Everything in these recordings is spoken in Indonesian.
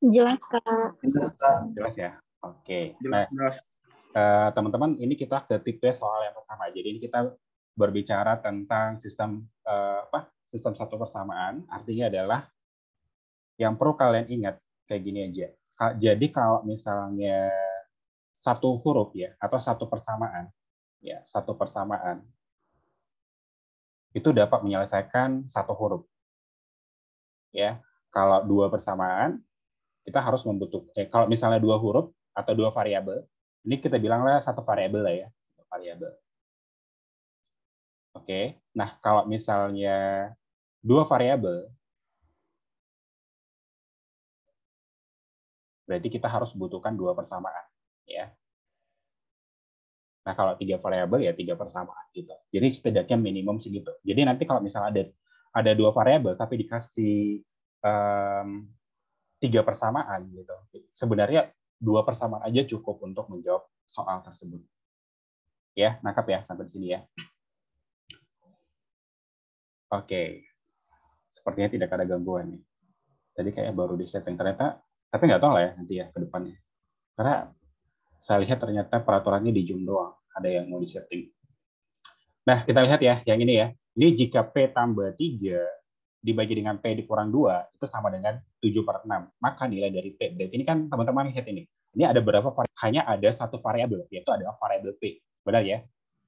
Jelas, Kak. Jelas ya? Oke. Nah, Jelas. teman-teman, ini kita ke tipe soal yang pertama. Jadi ini kita berbicara tentang sistem sistem satu persamaan. Artinya adalah yang perlu kalian ingat kayak gini aja. Jadi kalau misalnya satu huruf ya atau satu persamaan itu dapat menyelesaikan satu huruf. Ya, kalau dua persamaan kita harus membutuhkan kalau misalnya dua huruf atau dua variabel, ini kita bilanglah satu variabel lah ya, satu variabel. Oke. Nah, kalau misalnya dua variabel, berarti kita harus butuhkan dua persamaan, ya. Nah, kalau tiga variabel ya tiga persamaan gitu. Jadi setidaknya minimum segitu. Jadi nanti kalau misalnya ada dua variabel tapi dikasih tiga persamaan gitu, sebenarnya dua persamaan aja cukup untuk menjawab soal tersebut. Ya, nangkap ya sampai di sini ya. Oke, sepertinya tidak ada gangguan nih. Tadi kayak baru di setting ternyata, tapi nggak tahu lah ya nanti ya ke depannya. Karena saya lihat ternyata peraturannya di Zoom doang, ada yang mau disetting. Nah, kita lihat ya, yang ini ya. Ini jika P tambah 3 dibagi dengan P dikurang 2, itu sama dengan 7/6. Maka nilai dari P. Berarti ini kan teman-teman lihat ini. Ini ada berapa variabel? Hanya ada satu variabel, yaitu adalah variabel P. Benar ya?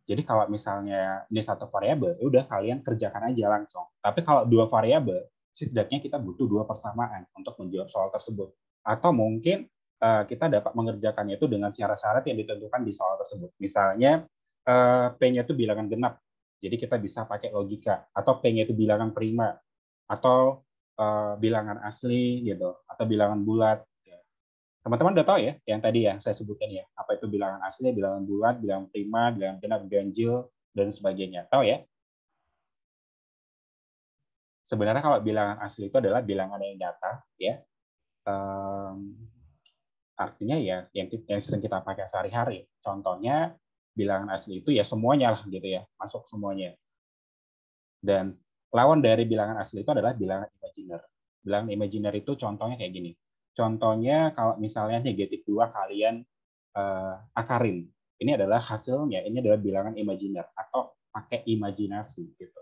Jadi kalau misalnya ini satu variabel, ya udah kalian kerjakan aja langsung. Tapi kalau dua variabel, setidaknya kita butuh dua persamaan untuk menjawab soal tersebut. Atau mungkin kita dapat mengerjakannya itu dengan syarat-syarat yang ditentukan di soal tersebut. Misalnya P-nya itu bilangan genap, jadi kita bisa pakai logika. Atau P-nya itu bilangan prima, atau bilangan asli gitu, atau bilangan bulat. Teman-teman udah tahu ya, yang tadi ya saya sebutkan ya, apa itu bilangan asli, bilangan bulat, bilangan prima, bilangan genap, ganjil, dan sebagainya. Tahu ya? Sebenarnya kalau bilangan asli itu adalah bilangan yang nyata, ya. Artinya ya yang sering kita pakai sehari-hari. Contohnya bilangan asli itu ya semuanya lah gitu ya, masuk semuanya. Dan lawan dari bilangan asli itu adalah bilangan imajiner. Bilangan imajiner itu contohnya kayak gini. Contohnya kalau misalnya negatif 2 kalian akarin. Ini adalah hasilnya, ini adalah bilangan imajiner atau pakai imajinasi gitu.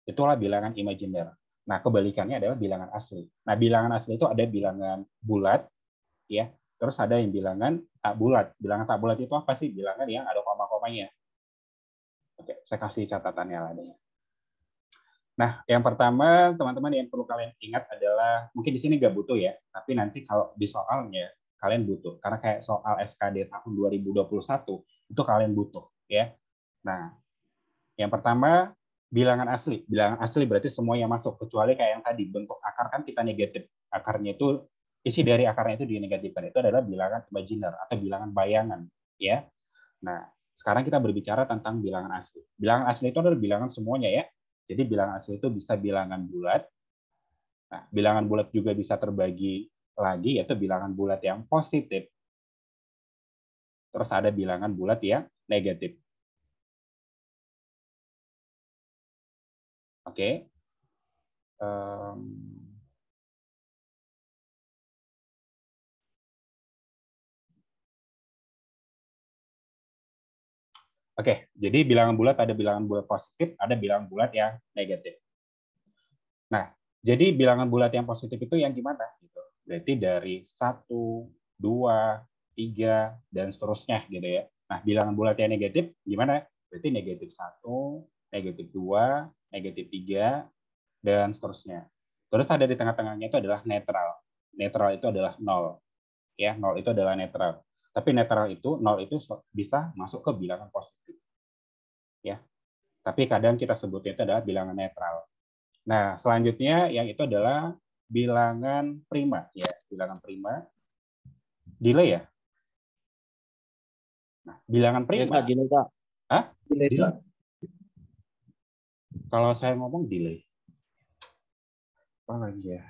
Itulah bilangan imajiner. Nah, kebalikannya adalah bilangan asli. Nah, bilangan asli itu ada bilangan bulat, ya. Terus ada yang bilangan tak bulat. Bilangan tak bulat itu apa sih? Bilangan yang ada koma-komanya. Oke, saya kasih catatannya lah deh. Nah, yang pertama, teman-teman yang perlu kalian ingat adalah, mungkin di sini nggak butuh ya, tapi nanti kalau di soalnya, kalian butuh. Karena kayak soal SKD tahun 2021, itu kalian butuh. Ya. Nah, yang pertama, bilangan asli. Bilangan asli berarti semua yang masuk, kecuali kayak yang tadi, bentuk akar kan kita negatif. Akarnya itu, isi dari akarnya itu dinegatifkan. Itu adalah bilangan imajiner atau bilangan bayangan. Ya. Nah, sekarang kita berbicara tentang bilangan asli. Bilangan asli itu adalah bilangan semuanya ya. Jadi bilangan asli itu bisa bilangan bulat. Nah, bilangan bulat juga bisa terbagi lagi, yaitu bilangan bulat yang positif. Terus ada bilangan bulat yang negatif. Oke. Oke, jadi bilangan bulat ada bilangan bulat positif, ada bilangan bulat yang negatif. Nah, jadi bilangan bulat yang positif itu yang gimana? Gitu. Berarti dari 1, 2, 3, dan seterusnya gitu ya. Nah, bilangan bulat yang negatif gimana? Berarti negatif 1, negatif 2, negatif 3, dan seterusnya. Terus ada di tengah-tengahnya itu adalah netral. Netral itu adalah 0. Ya, 0 itu adalah netral. Tapi netral itu, 0 itu bisa masuk ke bilangan positif. Ya. Tapi kadang kita sebutnya itu adalah bilangan netral. Nah, selanjutnya yang itu adalah bilangan prima. Ya, bilangan prima. Delay ya? Nah, bilangan Ya, prima. Kak, delay, Kak. Hah? Delay, Kak. Kalau saya ngomong delay. Apa lagi ya?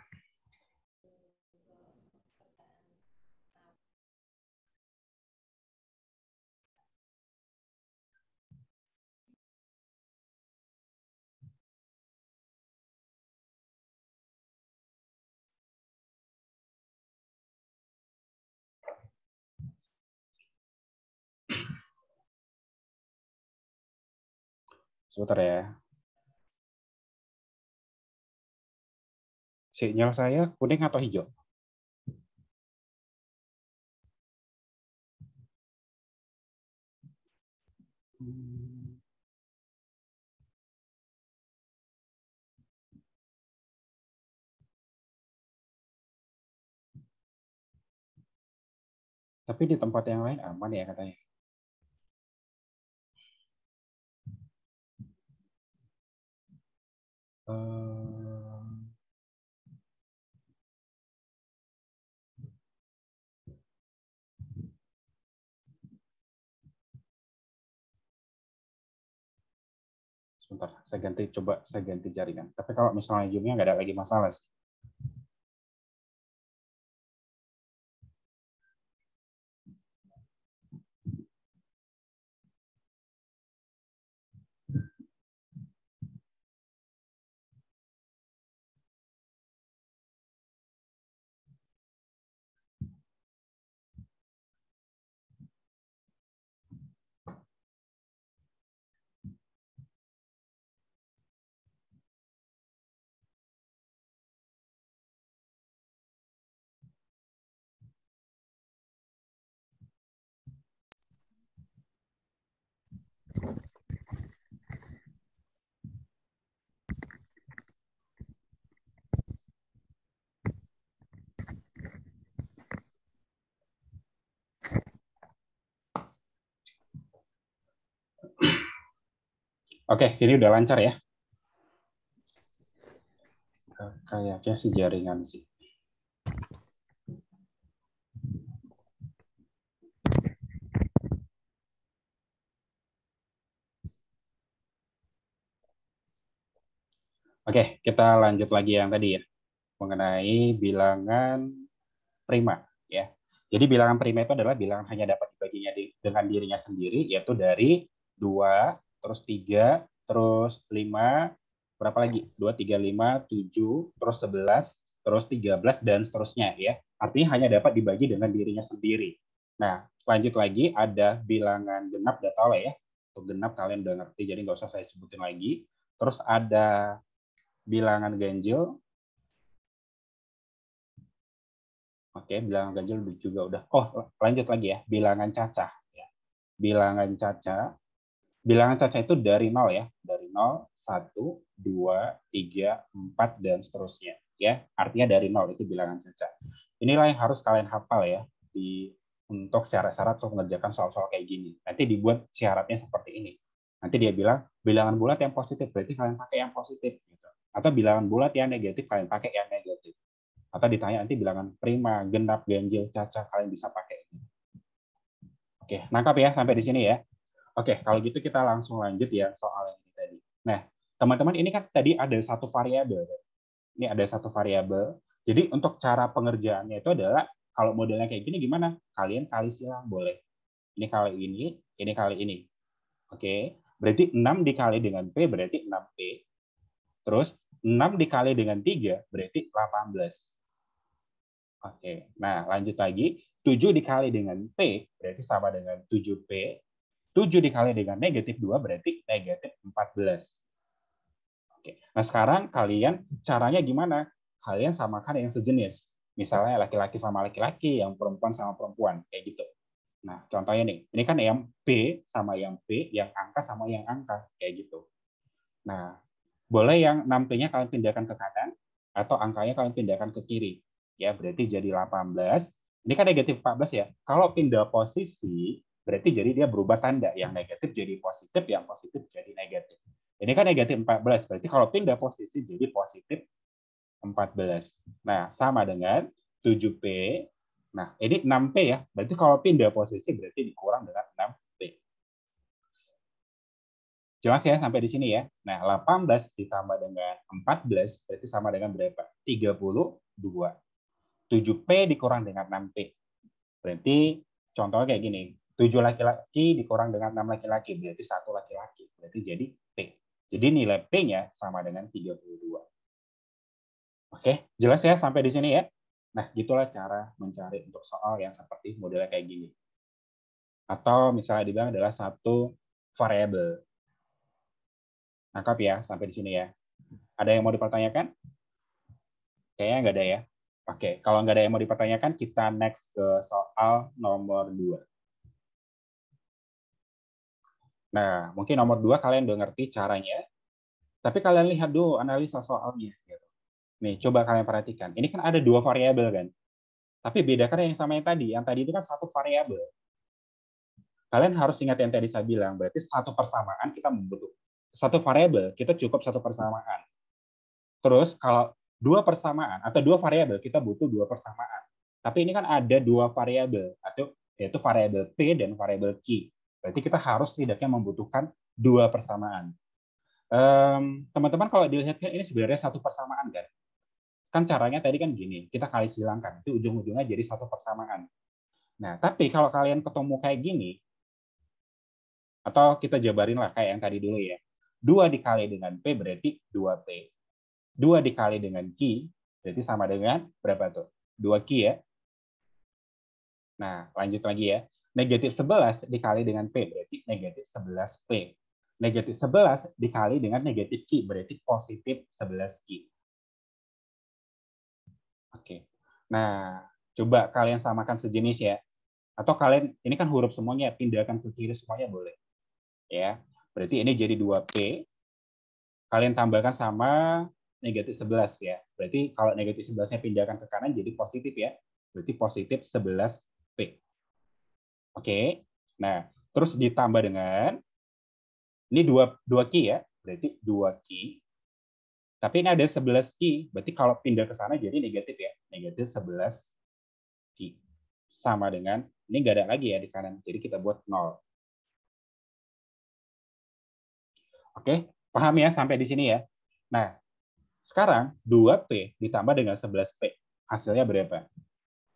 Sebentar ya. Sinyal saya kuning atau hijau? Tapi di tempat yang lain aman ya katanya. Sebentar, saya ganti jaringan. Tapi kalau misalnya Zoom-nya nggak ada lagi masalah sih. Oke, ini udah lancar ya. Kayaknya sih jaringan sih. Oke, kita lanjut lagi yang tadi ya, mengenai bilangan prima ya. Jadi bilangan prima itu adalah bilangan hanya dapat dibaginya dengan dirinya sendiri, yaitu dari 2, terus 3, terus 5, berapa lagi? 2, 3, 5, 7, terus 11, terus 13, dan seterusnya ya. Artinya hanya dapat dibagi dengan dirinya sendiri. Nah, lanjut lagi ada bilangan genap, udah tahu lah ya. Untuk genap kalian udah ngerti, jadi nggak usah saya sebutin lagi. Terus ada bilangan ganjil. Oke, bilangan ganjil juga udah. Oh, lanjut lagi ya. Bilangan cacah. Ya. Bilangan cacah. Bilangan cacah itu dari 0 ya. Dari 0, 1, 2, 3, 4, dan seterusnya. Ya, artinya dari 0 itu bilangan cacah. Inilah yang harus kalian hafal ya untuk syarat-syarat untuk mengerjakan soal-soal kayak gini. Nanti dibuat syaratnya seperti ini. Nanti dia bilang bilangan bulat yang positif, berarti kalian pakai yang positif. Gitu. Atau bilangan bulat yang negatif, kalian pakai yang negatif. Atau ditanya nanti bilangan prima, genap, ganjil, cacah, kalian bisa pakai. Oke, nangkap ya sampai di sini ya. Oke, kalau gitu kita langsung lanjut ya soal yang ini tadi. Nah, teman-teman ini kan tadi ada satu variabel. Ini ada satu variabel. Jadi untuk cara pengerjaannya itu adalah kalau modelnya kayak gini gimana? Kalian kali silang boleh. Ini kali ini kali ini. Oke. Berarti 6 dikali dengan P berarti 6P. Terus 6 dikali dengan 3 berarti 18. Oke. Nah, lanjut lagi. 7 dikali dengan P berarti sama dengan 7P. 7 dikali dengan negatif 2 berarti negatif 14. Oke. Nah, sekarang kalian caranya gimana? Kalian samakan yang sejenis. Misalnya laki-laki sama laki-laki, yang perempuan sama perempuan. Kayak gitu. Nah, contohnya nih. Ini kan yang P sama yang P, yang angka sama yang angka. Kayak gitu. Nah, boleh yang 6P-nya kalian pindahkan ke kanan, atau angkanya kalian pindahkan ke kiri. Ya, berarti jadi 18. Ini kan negatif 14 ya. Kalau pindah posisi, berarti jadi dia berubah tanda. Yang negatif jadi positif, yang positif jadi negatif. Ini kan negatif 14, berarti kalau pindah posisi jadi positif 14. Nah, sama dengan 7P. Nah, ini 6P ya. Berarti kalau pindah posisi berarti dikurang dengan 6P. Jelas ya sampai di sini ya. Nah, 18 ditambah dengan 14 berarti sama dengan berapa? 32. 7P dikurang dengan 6P. Berarti contohnya kayak gini. 7 laki-laki dikurang dengan 6 laki-laki. Berarti 1 laki-laki. Berarti jadi P. Jadi nilai P-nya sama dengan 32. Oke, jelas ya sampai di sini ya? Nah, gitulah cara mencari untuk soal yang seperti modelnya kayak gini. Atau misalnya dibilang adalah satu variabel. Nangkap ya sampai di sini ya. Ada yang mau dipertanyakan? Kayaknya nggak ada ya. Oke, kalau nggak ada yang mau dipertanyakan, kita next ke soal nomor 2. Nah, mungkin nomor 2 kalian udah ngerti caranya, tapi kalian lihat dulu analisa soalnya. Gitu. Nih, coba kalian perhatikan. Ini kan ada 2 variabel kan? Tapi bedakan yang sama yang tadi. Yang tadi itu kan 1 variabel. Kalian harus ingat yang tadi saya bilang, berarti 1 persamaan kita membutuhkan 1 variabel, kita cukup 1 persamaan. Terus kalau 2 persamaan atau 2 variabel, kita butuh 2 persamaan. Tapi ini kan ada 2 variabel, atau yaitu variabel P dan variabel Q. Berarti kita harus setidaknya membutuhkan 2 persamaan. Teman-teman kalau dilihat ini sebenarnya 1 persamaan kan? Kan caranya tadi kan gini, kita kali silangkan, itu ujung-ujungnya jadi 1 persamaan. Nah, tapi kalau kalian ketemu kayak gini, atau kita jabarin lah kayak yang tadi dulu ya. 2 dikali dengan P berarti 2P. 2 dikali dengan Q berarti sama dengan berapa tuh? 2Q ya. Nah, lanjut lagi ya. Negatif 11 dikali dengan P berarti negatif 11P. Negatif 11 dikali dengan negatif Q berarti positif 11Q. Oke. Nah, coba kalian samakan sejenis ya. Atau kalian, ini kan huruf semuanya, pindahkan ke kiri semuanya boleh. Ya. Berarti ini jadi 2P. Kalian tambahkan sama negatif 11 ya. Berarti kalau negatif 11-nya pindahkan ke kanan jadi positif ya. Berarti positif 11P. Oke. Nah, terus ditambah dengan ini 2 Q ya. Berarti 2 Q. Tapi ini ada 11 Q. Berarti kalau pindah ke sana jadi negatif ya. Negatif 11 Q. Sama dengan, ini nggak ada lagi ya di kanan. Jadi kita buat 0. Oke, paham ya sampai di sini ya. Nah, sekarang 2P ditambah dengan 11P. Hasilnya berapa?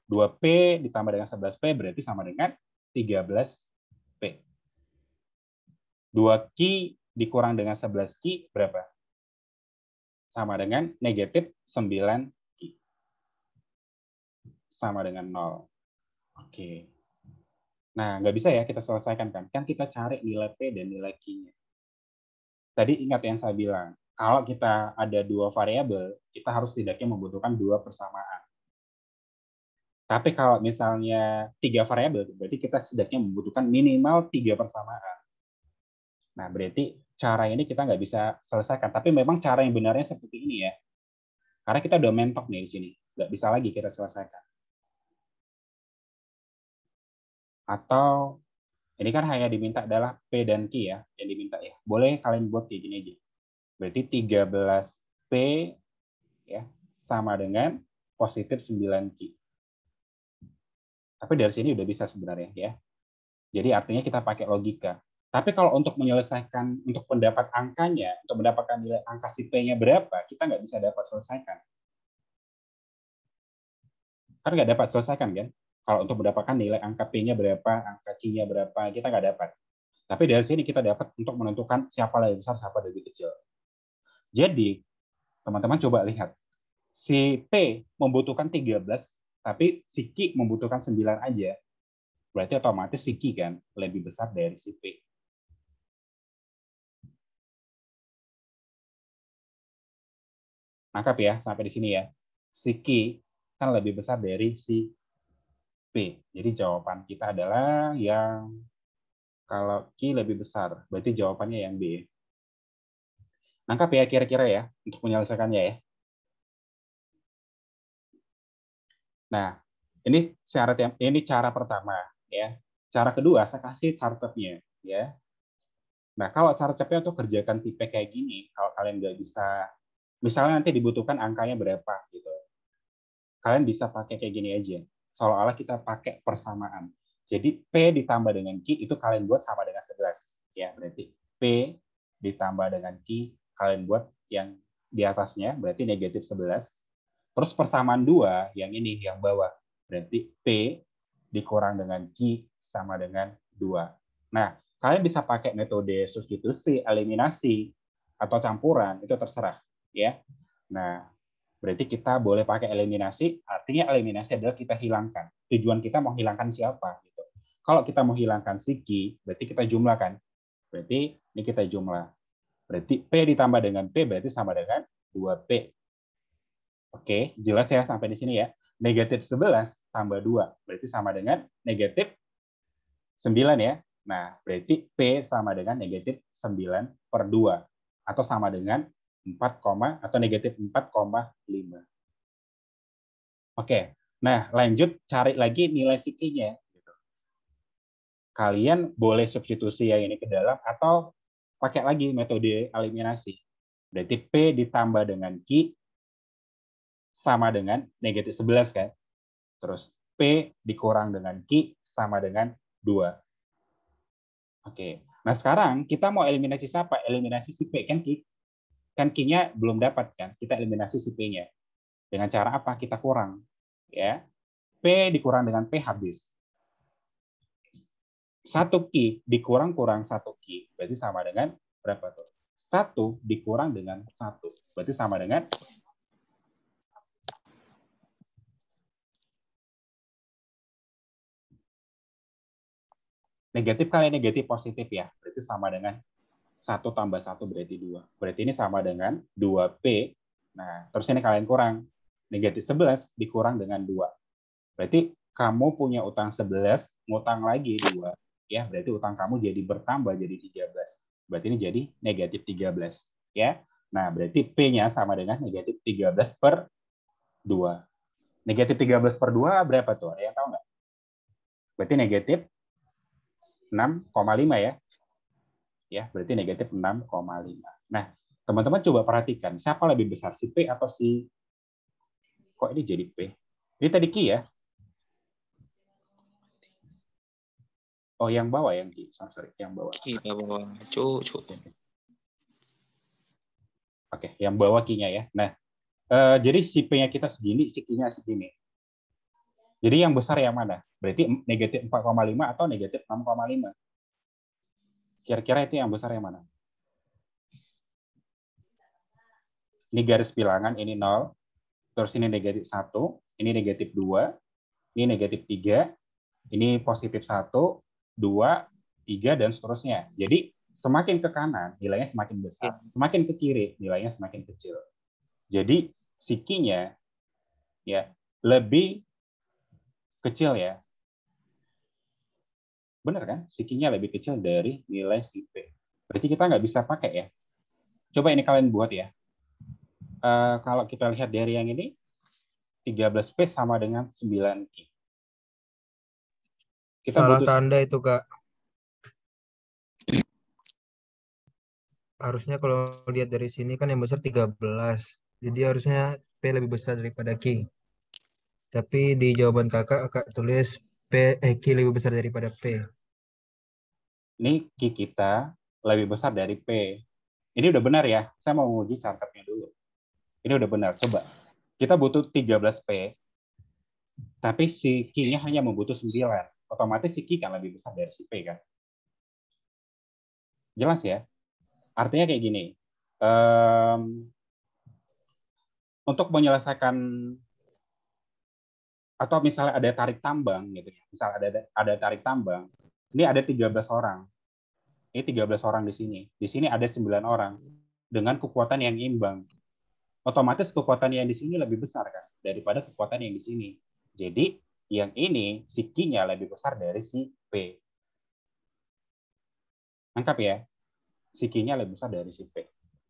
2P ditambah dengan 11P berarti sama dengan 13P. 2Q dikurang dengan 11Q berapa? Sama dengan negatif 9Q. Sama dengan 0. Oke. Nah, nggak bisa ya kita selesaikan kan? Kan kita cari nilai P dan nilai Q-nya. Tadi ingat yang saya bilang, kalau kita ada 2 variabel, kita harus setidaknya membutuhkan 2 persamaan. Tapi kalau misalnya 3 variabel, berarti kita setidaknya membutuhkan minimal 3 persamaan. Nah, berarti cara ini kita nggak bisa selesaikan. Tapi memang cara yang benarnya seperti ini ya. Karena kita udah mentok nih di sini. Nggak bisa lagi kita selesaikan. Atau ini kan hanya diminta adalah P dan Q ya, yang diminta ya. Boleh kalian buat kayak gini aja. Berarti 13P ya sama dengan positif 9Q. Tapi dari sini udah bisa sebenarnya ya. Jadi artinya kita pakai logika. Tapi kalau untuk menyelesaikan, untuk pendapat angkanya, untuk mendapatkan nilai angka si P-nya berapa, kita nggak bisa dapat selesaikan. Kan nggak dapat selesaikan kan? Kalau untuk mendapatkan nilai angka P-nya berapa, angka Q-nya berapa, kita nggak dapat. Tapi dari sini kita dapat untuk menentukan siapa lebih besar, siapa lebih kecil. Jadi, teman-teman coba lihat. Si P membutuhkan 13, tapi si Q membutuhkan 9 aja. Berarti otomatis si Q kan lebih besar dari si P. Nangkap ya sampai di sini ya. Si Q kan lebih besar dari si P. Jadi jawaban kita adalah yang kalau Q lebih besar. Berarti jawabannya yang B. Nangkap ya kira-kira ya untuk menyelesaikannya ya. Nah, ini cara pertama ya. Cara kedua saya kasih chartnya ya. Nah, kalau cara cepatnya untuk kerjakan tipe kayak gini, kalau kalian nggak bisa, misalnya nanti dibutuhkan angkanya berapa gitu, kalian bisa pakai kayak gini aja. Seolah-olah kita pakai persamaan. Jadi P ditambah dengan Q itu kalian buat sama dengan 11. Ya, berarti P ditambah dengan Q kalian buat yang di atasnya, berarti negatif 11. Terus persamaan 2, yang ini, yang bawah. Berarti P dikurang dengan Q sama dengan 2. Nah, kalian bisa pakai metode substitusi, eliminasi, atau campuran, itu terserah. Ya. Nah, berarti kita boleh pakai eliminasi, artinya eliminasi adalah kita hilangkan. Tujuan kita mau hilangkan siapa. Gitu. Kalau kita mau hilangkan si Q, berarti kita jumlahkan. Berarti ini kita jumlah. Berarti P ditambah dengan P berarti sama dengan 2P. Oke, jelas ya sampai di sini ya. Negatif 11 tambah 2 berarti sama dengan negatif 9 ya. Nah, berarti P sama dengan negatif 9 per 2. Atau sama dengan 4, atau negatif 4,5. Oke, nah lanjut cari lagi nilai sikinya. Kalian boleh substitusi yang ini ke dalam atau pakai lagi metode eliminasi. Berarti P ditambah dengan Q sama dengan negatif 11 kan. Terus P dikurang dengan Q sama dengan 2. Oke. Nah, sekarang kita mau eliminasi siapa? Eliminasi si P kan Q. Kan Q-nya belum dapat kan. Kita eliminasi si P-nya. Dengan cara apa? Kita kurang. Ya. P dikurang dengan P habis. 1 Q dikurang-kurang 1 Q berarti sama dengan berapa tuh? 1 dikurang dengan 1 berarti sama dengan negatif kali negatif positif ya. Berarti sama dengan 1 tambah 1 berarti 2. Berarti ini sama dengan 2P. Nah, terus ini kalian kurang. Negatif 11 dikurang dengan 2. Berarti kamu punya utang 11, ngutang lagi 2. Ya, berarti utang kamu jadi bertambah jadi 13. Berarti ini jadi negatif 13. Ya. Nah, berarti P-nya sama dengan negatif 13 per 2. Negatif 13 per 2 berapa tuh? Ada yang tahu nggak? Berarti negatif 6,5 ya. Ya, berarti negatif 6,5. Nah, teman-teman coba perhatikan, siapa lebih besar, si P atau si... Kok ini jadi P? Ini tadi Q ya? Oh, yang bawah yang Q. Sorry, yang bawah. Kita bawa cucu. Oke, yang bawah Q-nya ya. Nah, jadi si P-nya kita segini, si Q-nya segini. Jadi yang besar yang mana? Berarti negatif 4,5 atau negatif 6,5? Kira-kira itu yang besar yang mana? Ini garis bilangan, ini 0. Terus ini negatif 1, ini negatif 2, ini negatif 3, ini positif 1, 2, 3, dan seterusnya. Jadi semakin ke kanan, nilainya semakin besar. Semakin ke kiri, nilainya semakin kecil. Jadi sikinya ya lebih kecil ya. Benar kan? Sikinya lebih kecil dari nilai si P. Berarti kita nggak bisa pakai ya. Coba ini kalian buat ya. Kalau kita lihat dari yang ini, 13P sama dengan 9Q. Kita Salah butuh tanda itu, Kak. Harusnya kalau lihat dari sini kan yang besar 13. Jadi harusnya P lebih besar daripada Q. Tapi di jawaban kakak tulis Q lebih besar daripada P. ini Q kita lebih besar dari P. Ini udah benar ya. Saya mau uji conceptnya dulu. Ini udah benar. Coba. Kita butuh 13P, tapi si Q-nya hanya membutuh 9. Otomatis si Q kan lebih besar dari si P kan? Jelas ya? Artinya kayak gini. Untuk menyelesaikan atau misalnya ada tarik tambang gitu ya. Misal ada tarik tambang. Ini ada 13 orang. Ini 13 orang di sini. Di sini ada 9 orang dengan kekuatan yang imbang. Otomatis kekuatan yang di sini lebih besar kan daripada kekuatan yang di sini. Jadi yang ini si Q-nya lebih besar dari si P. Lengkap ya? Si Q-nya lebih besar dari si P.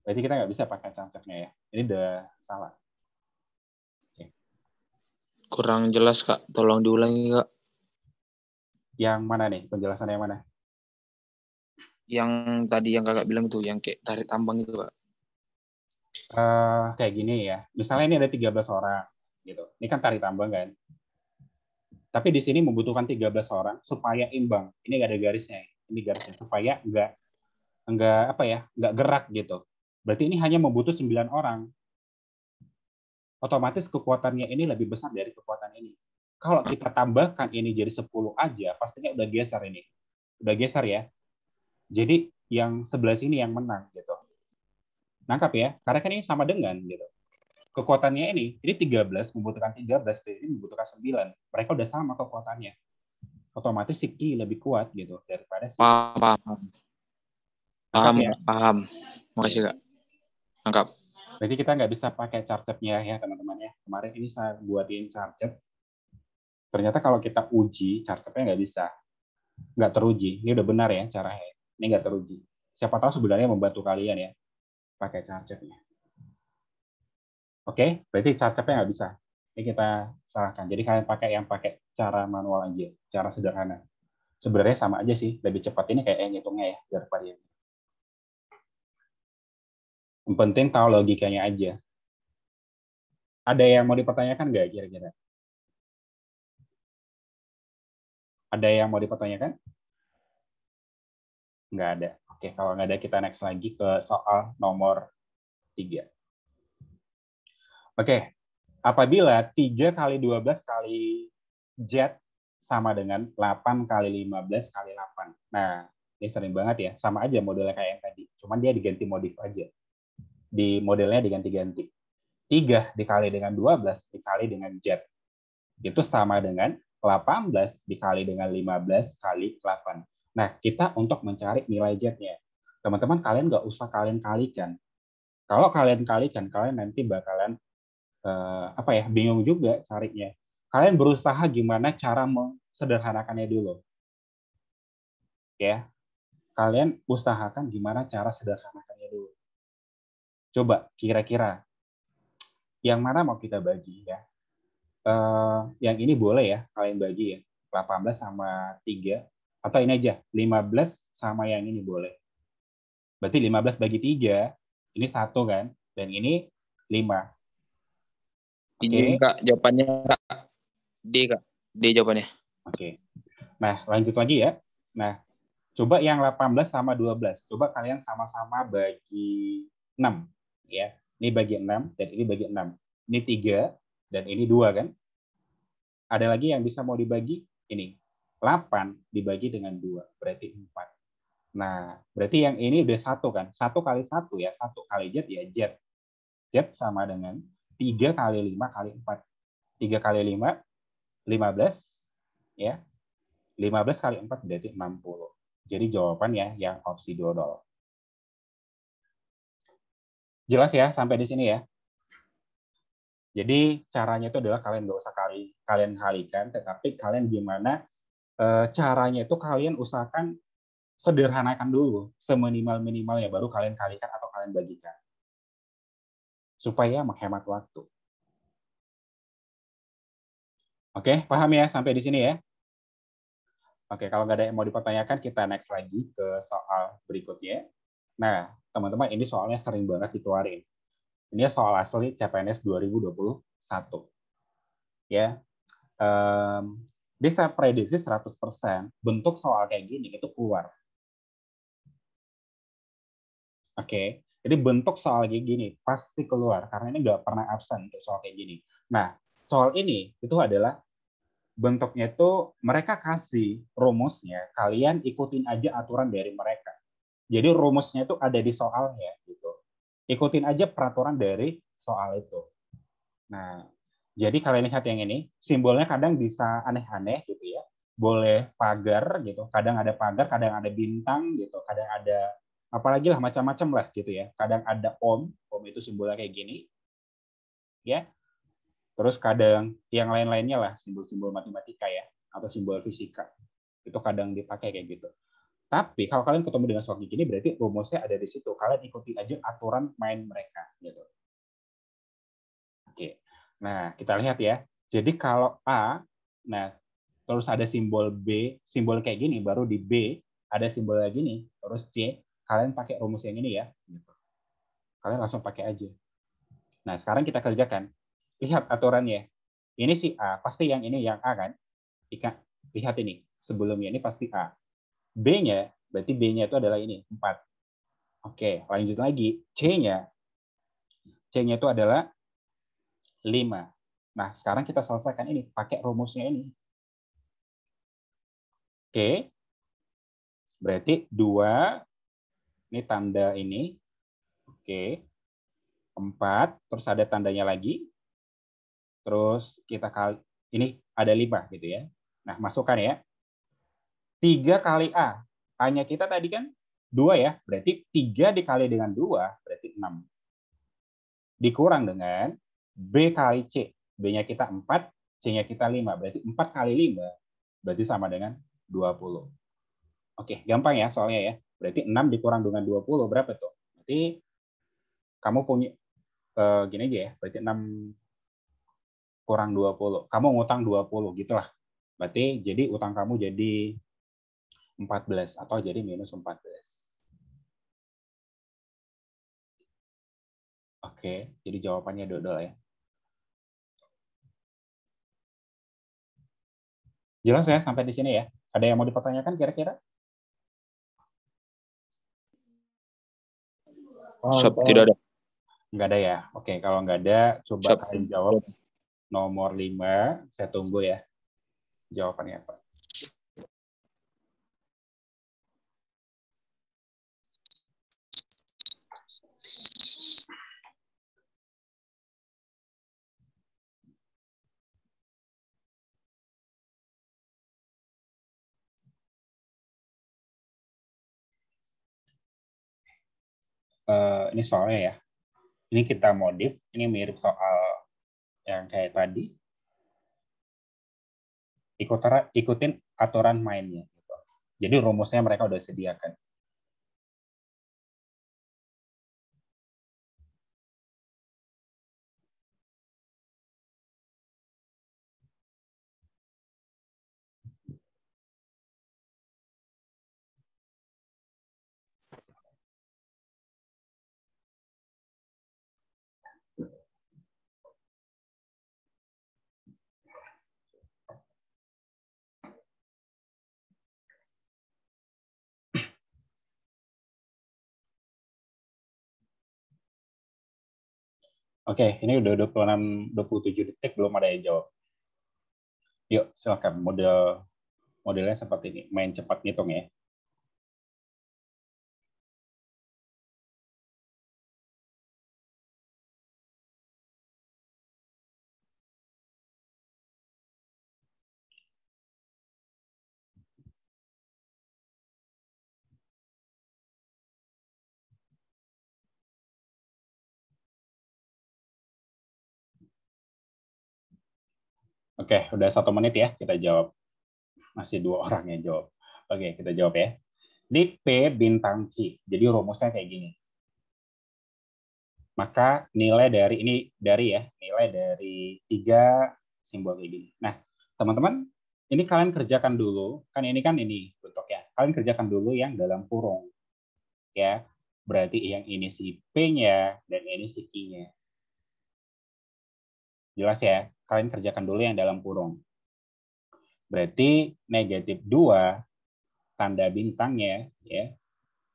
Berarti kita nggak bisa pakai conceptnya ya. Ini udah salah. Oke. Kurang jelas, Kak. Tolong diulangi, Kak. Yang mana nih? Penjelasan yang mana? Yang tadi yang kakak bilang itu, yang kayak tarik tambang itu, Kak. Kayak gini ya. Misalnya ini ada 13 orang. Gitu. Ini kan tarik tambang kan. Tapi di sini membutuhkan 13 orang supaya imbang. Ini nggak ada garisnya. Ini garisnya supaya nggak apa ya, nggak gerak gitu. Berarti ini hanya membutuh 9 orang. Otomatis kekuatannya ini lebih besar dari kekuatan ini. Kalau kita tambahkan ini jadi 10 aja, pastinya udah geser ini. Udah geser ya. Jadi yang sebelah sini yang menang gitu. Nangkap ya? Karena kan ini sama dengan gitu. Kekuatannya ini 13 membutuhkan 13, ini membutuhkan 9. Mereka udah sama kekuatannya. Otomatis si Ki lebih kuat gitu daripada si Paham. Nangkap Paham, ya? Kak. Paham. Makasih Kak. Lengkap. Berarti kita nggak bisa pakai charge-nya ya teman-teman ya. Kemarin ini saya buatin charge. Ternyata kalau kita uji charge-nya nggak bisa. Nggak teruji. Ini udah benar ya caranya. Ini nggak teruji. Siapa tahu sebenarnya membantu kalian ya pakai charge-nya. Oke, berarti charge-nya nggak bisa. Ini kita salahkan. Jadi kalian pakai yang pakai cara manual aja, cara sederhana. Sebenarnya sama aja sih, lebih cepat ini kayak ngitungnya ya daripada ini. Yang penting tahu logikanya aja. Ada yang mau dipertanyakan nggak kira-kira? Ada yang mau dipertanyakan? Nggak ada. Oke, kalau nggak ada kita next lagi ke soal nomor 3. Oke, apabila 3 kali 12 kali Z sama dengan 8 kali 15 kali 8. Nah, ini sering banget ya. Sama aja modelnya kayak yang tadi. Cuman dia diganti modif aja. Di modelnya diganti-ganti. 3 dikali dengan 12 dikali dengan Z. Itu sama dengan 18 dikali dengan 15 kali 8. Nah, kita untuk mencari nilai Z-nya. Teman-teman, kalian nggak usah kalian kalikan. Kalau kalian kalikan, kalian nanti bakalan bingung juga carinya. Kalian berusaha gimana cara sederhanakannya dulu. Ya. Kalian usahakan gimana cara sederhanakannya dulu. Coba kira-kira yang mana mau kita bagi ya. Yang ini boleh ya kalian bagi ya. 18 sama 3 atau ini aja 15 sama yang ini boleh. Berarti 15 bagi 3 ini 1 kan dan ini 5. Izin Kak, jawabannya Kak. D Kak. D jawabannya. Oke. Nah, lanjut lagi ya. Nah, coba yang 18 sama 12. Coba kalian sama-sama bagi 6 ya. Ini bagi 6 dan ini bagi 6. Ini 3 dan ini 2 kan? Ada lagi yang bisa mau dibagi? Ini. 8 dibagi dengan 2, berarti 4. Nah, berarti yang ini udah 1 kan? 1 kali 1 ya, 1 kali Z ya Z. Z sama dengan 3 kali 5 kali 4. 3 kali 5, 15. Ya. 15 kali 4 berarti 60. Jadi jawabannya yang opsi dodol. Jelas ya sampai di sini ya? Jadi caranya itu adalah kalian nggak usah kalian kalikan, tetapi kalian gimana caranya itu kalian usahakan sederhanakan dulu, seminimal-minimalnya, baru kalian kalikan atau kalian bagikan. Supaya menghemat waktu. Oke, paham ya sampai di sini ya? Oke, kalau nggak ada yang mau dipertanyakan, kita next lagi ke soal berikutnya. Nah, teman-teman, ini soalnya sering banget dikeluarin. Ini soal asli CPNS 2021. Ya, bisa prediksi 100% bentuk soal kayak gini itu keluar. Oke, jadi bentuk soal kayak gini pasti keluar karena ini nggak pernah absen untuk soal kayak gini. Nah, soal ini itu adalah bentuknya itu mereka kasih rumusnya, kalian ikutin aja aturan dari mereka. Jadi rumusnya itu ada di soalnya gitu. Ikutin aja peraturan dari soal itu. Nah, jadi kalian lihat yang ini, simbolnya kadang bisa aneh-aneh gitu ya. Boleh pagar gitu, kadang ada pagar, kadang ada bintang gitu, kadang ada apalagi lah macam-macam lah gitu ya. Kadang ada om itu simbolnya kayak gini. Ya. Terus kadang yang lain-lainnya lah, simbol-simbol matematika ya atau simbol fisika. Itu kadang dipakai kayak gitu. Tapi kalau kalian ketemu dengan soal gini berarti rumusnya ada di situ. Kalian ikuti aja aturan main mereka gitu. Oke. Nah, kita lihat ya. Jadi kalau A, nah terus ada simbol B, simbol kayak gini, baru di B ada simbol kayak gini, terus C, kalian pakai rumus yang ini ya. Kalian langsung pakai aja. Nah, sekarang kita kerjakan. Lihat aturannya. Ini si A, pasti yang ini yang A kan? Lihat ini, sebelumnya ini pasti A. B-nya, berarti B-nya itu adalah ini, 4. Oke, lanjut lagi. C-nya itu adalah 5. Nah, sekarang kita selesaikan ini, pakai rumusnya ini. Oke, berarti 2, ini tanda ini. Oke, 4, terus ada tandanya lagi. Terus kita kali, ini ada 5 gitu ya. Nah, masukkan ya. 3 kali A. A-nya kita tadi kan 2 ya, berarti 3 dikali dengan 2, berarti 6. Dikurang dengan B kali C. B-nya kita 4, C-nya kita 5. Berarti 4 kali 5, berarti sama dengan 20. Oke, gampang ya soalnya ya. Berarti 6 dikurang dengan 20, berapa tuh? Berarti kamu punya, gini aja ya, berarti 6 kurang 20. Kamu ngutang 20, gitulah. Berarti jadi utang kamu jadi 14 atau jadi minus 14. Oke, jadi jawabannya dodol ya. Jelas ya sampai di sini ya? Ada yang mau dipertanyakan kira-kira? Tidak ada. Nggak ada ya? Oke, kalau nggak ada, coba kalian jawab nomor 5. Saya tunggu ya jawabannya apa. Ini soalnya ya. Ini kita modif. Ini mirip soal yang kayak tadi. Ikutin aturan mainnya. Gitu. Jadi rumusnya mereka udah sediakan. Oke, ini udah 27 detik belum ada yang jawab. Yuk, silakan. Modelnya seperti ini. Main cepat ngitung ya. Oke, udah 1 menit ya kita jawab. Masih 2 orang yang jawab. Oke, kita jawab ya. Di P bintang Q. Jadi rumusnya kayak gini. Maka nilai dari ini nilai dari 3 simbol kayak gini. Nah, teman-teman, ini kalian kerjakan dulu. Kan ini bentuknya. Kalian kerjakan dulu yang dalam kurung. Ya. Berarti yang ini si P-nya dan ini si Q-nya. Jelas ya? Kalian kerjakan dulu yang dalam kurung. Berarti negatif 2 tanda bintangnya ya.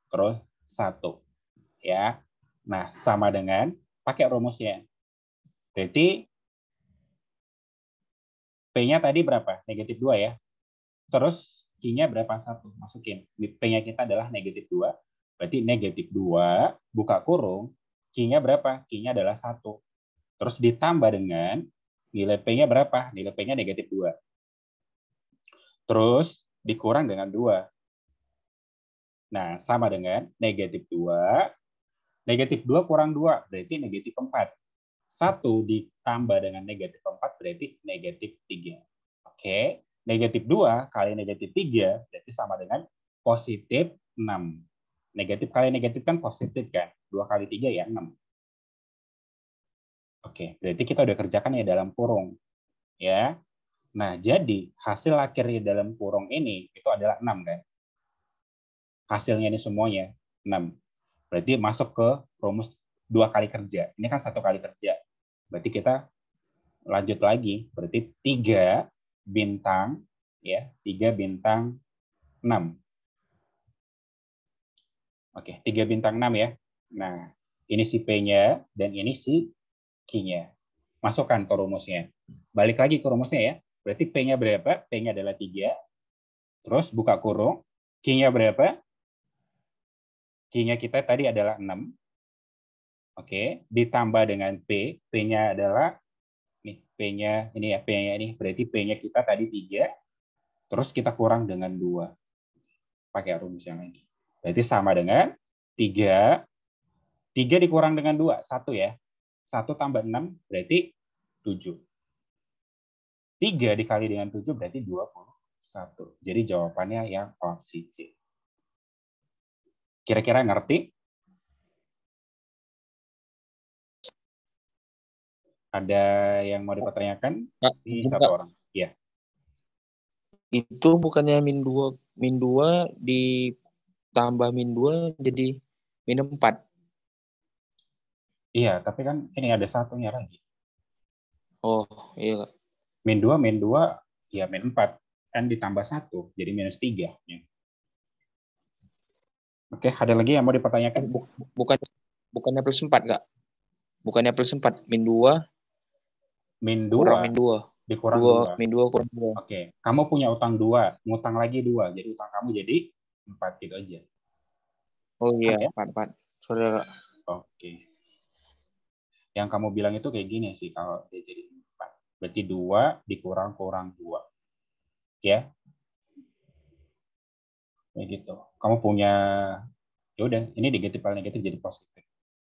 Terus 1 ya. Nah, sama dengan pakai rumusnya. Berarti P-nya tadi berapa? Negatif 2 ya. Terus Q-nya berapa? 1. Masukin. P-nya kita adalah negatif 2. Berarti negatif 2 buka kurung. Q-nya berapa? Q-nya adalah 1. Terus ditambah dengan nilai P-nya berapa? Nilai P-nya negatif 2. Terus dikurang dengan 2. Nah, sama dengan negatif 2. Negatif 2 kurang 2, berarti negatif 4. 1 ditambah dengan negatif 4, berarti negatif 3. Oke. Negatif 2 kali negatif 3, berarti sama dengan positif 6. Negatif kali negatif kan positif kan? 2 kali 3 ya 6. Oke, berarti kita udah kerjakan ya dalam kurung. Ya. Nah, jadi hasil akhirnya dalam kurung ini itu adalah 6 kan? Hasilnya ini semuanya 6. Berarti masuk ke rumus 2 kali kerja. Ini kan 1 kali kerja. Berarti kita lanjut lagi. Berarti 3 bintang ya, 3 bintang 6. Oke, 3 bintang 6 ya. Nah, ini si P-nya dan ini si Q-nya. Masukkan ke rumusnya. Balik lagi ke rumusnya ya. Berarti P-nya berapa? P-nya adalah 3. Terus buka kurung. Q-nya berapa? Q-nya kita tadi adalah 6. Oke, ditambah dengan P. P-nya adalah nih, P-nya ini ya, P-nya ini. Berarti P-nya kita tadi 3. Terus kita kurang dengan 2. Pakai rumus yang ini. Berarti sama dengan 3. 3 dikurang dengan 2, 1 ya. 1 tambah 6 berarti 7. 3 dikali dengan 7 berarti 21. Jadi jawabannya yang opsi C. Kira-kira ngerti? Ada yang mau dipertanyakan? Kak, Di izin, satu Kak. orang. Ya. Itu bukannya min 2 ditambah min 2 jadi min 4. Iya, tapi kan ini ada satunya lagi. Oh, iya, Kak. Min 2, ya min 4. Kan ditambah 1, jadi minus 3. Ya. Oke, ada lagi yang mau dipertanyakan? Bukannya plus 4, Kak. Bukannya plus 4, min 2 Min kurang 2 min 2. dikurang 2. Min 2 kurang 2. Oke, kamu punya utang 2, ngutang lagi 2. Jadi utang kamu jadi 4 gitu aja. Oh iya, Ya? 4. Sorry, Kak. Oke. Yang kamu bilang itu kayak gini sih kalau dia jadi 4. Berarti 2 dikurang-kurang 2. Ya? Kayak gitu. Kamu punya, ya udah, ini negatif kali negatif jadi positif.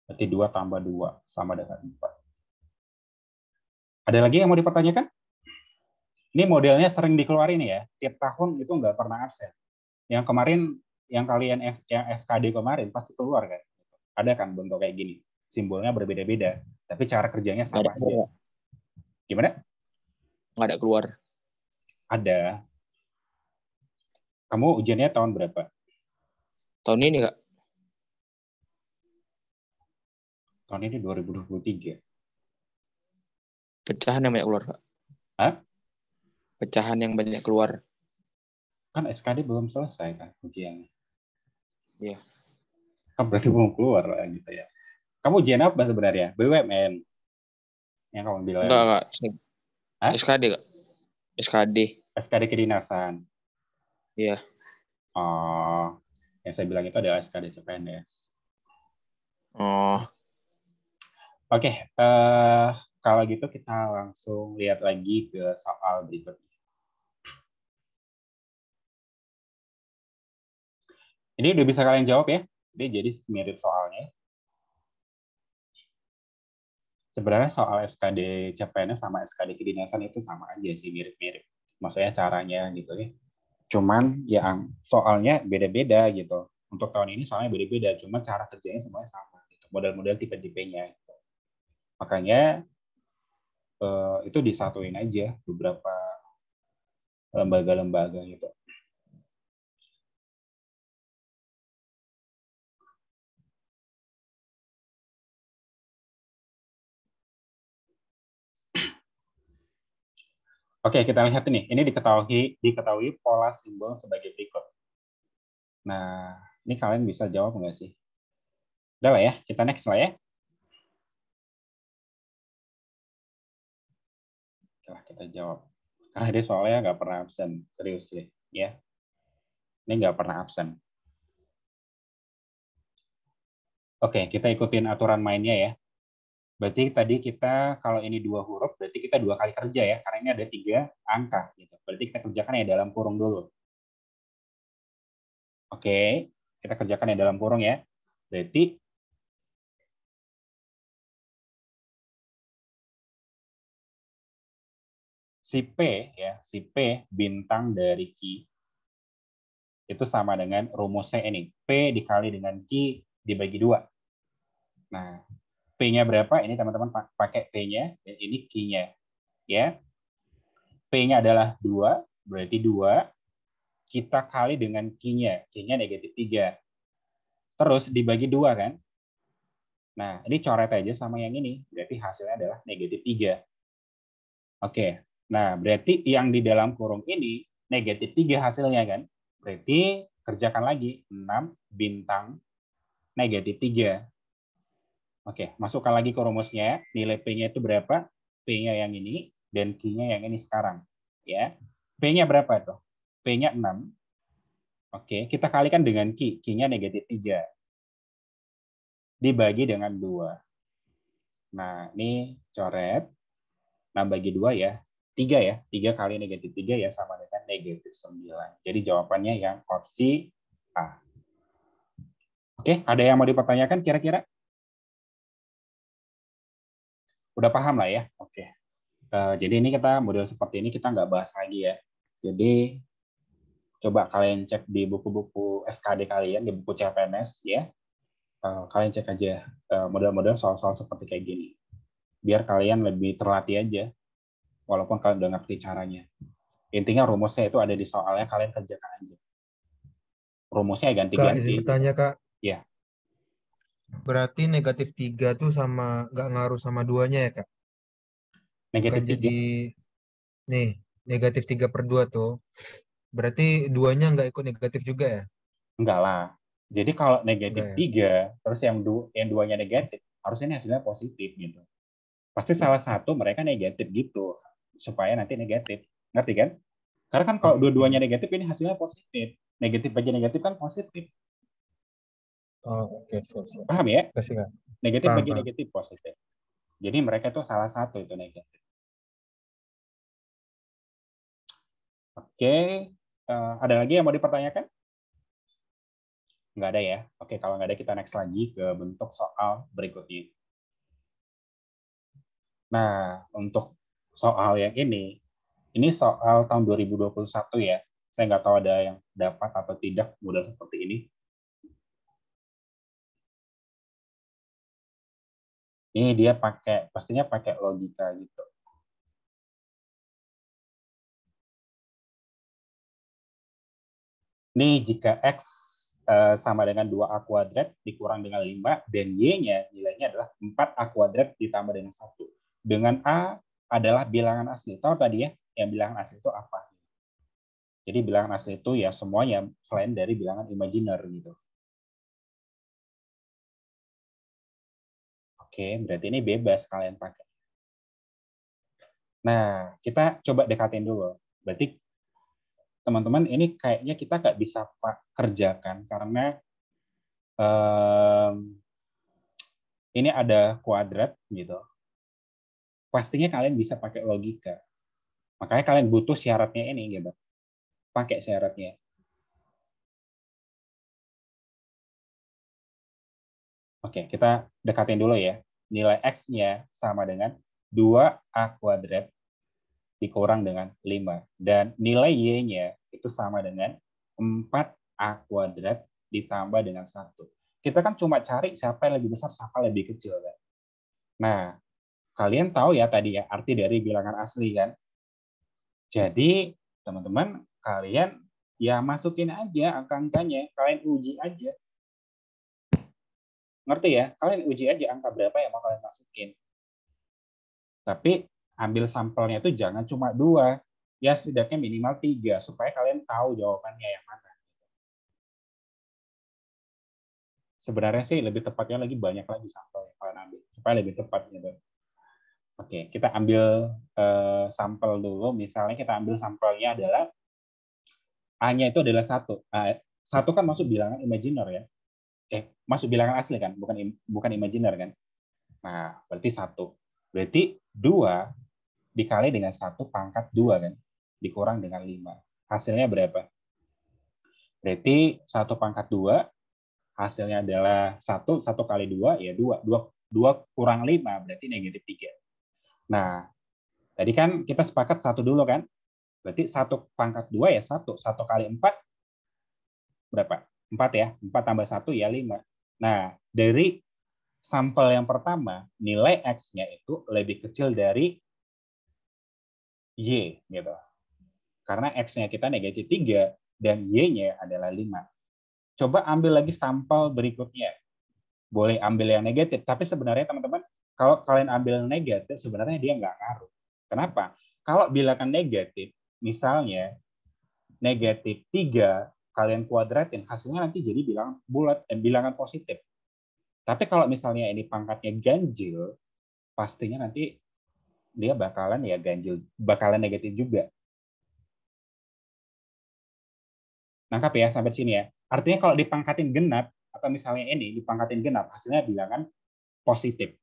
Berarti 2 tambah 2 sama dengan 4. Ada lagi yang mau dipertanyakan? Ini modelnya sering dikeluarin ya. Tiap tahun itu nggak pernah absen. Yang kemarin, yang kalian yang SKD kemarin pasti keluar kan? Ada kan bentuk kayak gini. Simbolnya berbeda-beda, tapi cara kerjanya sama aja. Keluar. Gimana? Nggak ada keluar. Ada. Kamu ujiannya tahun berapa? Tahun ini, Kak. Tahun ini 2023. Pecahan yang banyak keluar, Kak. Hah? Pecahan yang banyak keluar. Kan SKD belum selesai kan ujiannya. Iya. Kan berarti belum keluar lah gitu ya. Kamu ujian apa sebenarnya? BUMN. Yang kamu bilang. Enggak, Kak. Hah? SKD, Kak. SKD. SKD kedinasan. Iya. Oh, yang saya bilang itu adalah SKD CPNS. Oh. Oke, kalau gitu kita langsung lihat lagi ke soal berikutnya. Ini udah bisa kalian jawab ya? Dia jadi mirip soalnya. Sebenarnya soal SKD CPNS sama SKD kedinasan itu sama aja sih, mirip-mirip. Maksudnya caranya gitu ya. Cuman yang soalnya beda-beda gitu. Untuk tahun ini soalnya beda-beda, cuma cara kerjanya semuanya sama. Gitu. Model-model tipe-tipenya. Gitu. Makanya itu disatuin aja beberapa lembaga-lembaga gitu. Oke, kita lihat ini. Ini diketahui pola simbol sebagai berikut. Nah, ini kalian bisa jawab nggak sih? Udah lah ya, kita next lah ya. Oke, kita jawab. Karena dia soalnya nggak pernah absen. Serius deh, ya. Ini nggak pernah absen. Oke, kita ikutin aturan mainnya ya. Berarti tadi kita, kalau ini 2 huruf, berarti kita 2 kali kerja ya. Karena ini ada 3 angka. Gitu. Berarti kita kerjakan ya dalam kurung dulu. Oke, kita kerjakan ya dalam kurung ya. Berarti si P ya, si P bintang dari Q itu sama dengan rumusnya ini. P dikali dengan Q dibagi 2. Nah, P-nya berapa? Ini teman-teman pakai P-nya dan ini Q-nya. Ya. P-nya adalah 2, berarti 2 kita kali dengan Q-nya. Q-nya negatif 3. Terus dibagi 2 kan? Nah, ini coret aja sama yang ini. Berarti hasilnya adalah negatif 3. Oke. Nah, berarti yang di dalam kurung ini negatif 3 hasilnya kan? Berarti kerjakan lagi 6 bintang negatif 3. Oke, masukkan lagi ke rumusnya. Nilai P-nya itu berapa? P-nya yang ini dan Q-nya yang ini sekarang. Ya. P-nya berapa itu? P-nya 6. Oke, kita kalikan dengan Q. Q-nya negatif 3. Dibagi dengan 2. Nah, ini coret. Nah, bagi 2 ya. 3 ya. 3 kali negatif 3 ya sama dengan negatif 9. Jadi jawabannya yang opsi A. Oke, ada yang mau dipertanyakan kira-kira? Udah paham lah ya? Oke. Jadi ini kita model seperti ini kita nggak bahas lagi ya. Jadi coba kalian cek di buku-buku SKD kalian, di buku CPNS ya. Kalian cek aja model-model soal-soal seperti kayak gini. Biar kalian lebih terlatih aja, walaupun kalian udah ngerti caranya. Intinya rumusnya itu ada di soalnya, kalian kerjakan aja. Rumusnya Kak, izin ganti-ganti. bertanya, Kak. Ya, Berarti negatif 3 tuh sama nggak ngaruh sama duanya ya, Kak? Bukan negatif 3. jadi, nih, negatif 3 per 2 tuh. Berarti duanya nggak ikut negatif juga ya? Enggak lah. Jadi kalau negatif Enggak ya? 3, terus yang duanya negatif, harusnya hasilnya positif gitu. Pasti salah satu mereka negatif gitu, supaya nanti negatif. Ngerti kan? Karena kan kalau dua-duanya Oke. negatif, ini hasilnya positif. Negatif bagi negatif kan positif. Oh, oke, siap, siap. Paham ya? Kasih, Kak. Negatif Paham, bagi paham. negatif positif. Jadi mereka itu salah satu itu negatif. Oke. Ada lagi yang mau dipertanyakan? Nggak ada ya? Oke, kalau nggak ada kita next lagi ke bentuk soal berikutnya. Nah, untuk soal yang ini soal tahun 2021 ya. Saya nggak tahu ada yang dapat atau tidak model seperti ini. Ini dia pastinya pakai logika gitu. Ini jika X sama dengan 2A kuadrat dikurang dengan 5, dan Y-nya nilainya adalah 4A kuadrat ditambah dengan 1. Dengan A adalah bilangan asli. Tahu tadi ya, yang bilangan asli itu apa? Jadi bilangan asli itu ya semuanya selain dari bilangan imajiner gitu. Oke, berarti ini bebas kalian pakai. Nah, kita coba dekatin dulu. Berarti teman-teman ini kayaknya kita nggak bisa kerjakan karena ini ada kuadrat gitu. Pastinya kalian bisa pakai logika. Makanya kalian butuh syaratnya ini gitu. Pakai syaratnya. Oke, kita dekatin dulu ya. Nilai X-nya sama dengan 2A kuadrat dikurang dengan 5. Dan nilai Y-nya itu sama dengan 4A kuadrat ditambah dengan 1. Kita kan cuma cari siapa yang lebih besar, siapa yang lebih kecil. Kan? Nah, kalian tahu ya tadi ya arti dari bilangan asli kan? Jadi, teman-teman, kalian ya masukin aja angka-angkanya, kalian uji aja. Ngerti ya? Kalian uji aja angka berapa yang mau kalian masukin. Tapi ambil sampelnya itu jangan cuma 2, ya setidaknya minimal 3 supaya kalian tahu jawabannya yang mana. Sebenarnya sih lebih tepatnya lagi banyak lagi sampel yang kalian ambil supaya lebih tepat gitu. Oke, kita ambil sampel dulu. Misalnya kita ambil sampelnya adalah A-nya itu adalah 1. Nah, 1 kan masuk bilangan imajiner ya. Masuk bilangan asli kan, bukan imajiner kan. Nah, berarti 1. Berarti 2 dikali dengan 1 pangkat 2 kan, dikurang dengan 5. Hasilnya berapa? Berarti 1 pangkat 2, hasilnya adalah 1 kali 2, ya 2. 2 kurang 5, berarti negatif 3. Nah, tadi kan kita sepakat 1 dulu kan? Berarti 1 pangkat 2 ya 1. 1 kali 4, berapa? 4 ya. 4 tambah 1 ya 5. Nah, dari sampel yang pertama, nilai X-nya itu lebih kecil dari Y. Gitu. Karena X-nya kita negatif 3 dan Y-nya adalah 5. Coba ambil lagi sampel berikutnya. Boleh ambil yang negatif, tapi sebenarnya teman-teman, kalau kalian ambil negatif, sebenarnya dia nggak ngaruh. Kenapa? Kalau bilangan negatif, misalnya negatif 3, kalian kuadratin, hasilnya nanti jadi bilangan bulat, bilangan positif. Tapi kalau misalnya ini pangkatnya ganjil, pastinya nanti dia bakalan ya ganjil, bakalan negatif juga. Nangkap ya sampai sini ya. Artinya kalau dipangkatin genap, atau misalnya ini dipangkatin genap, hasilnya bilangan positif.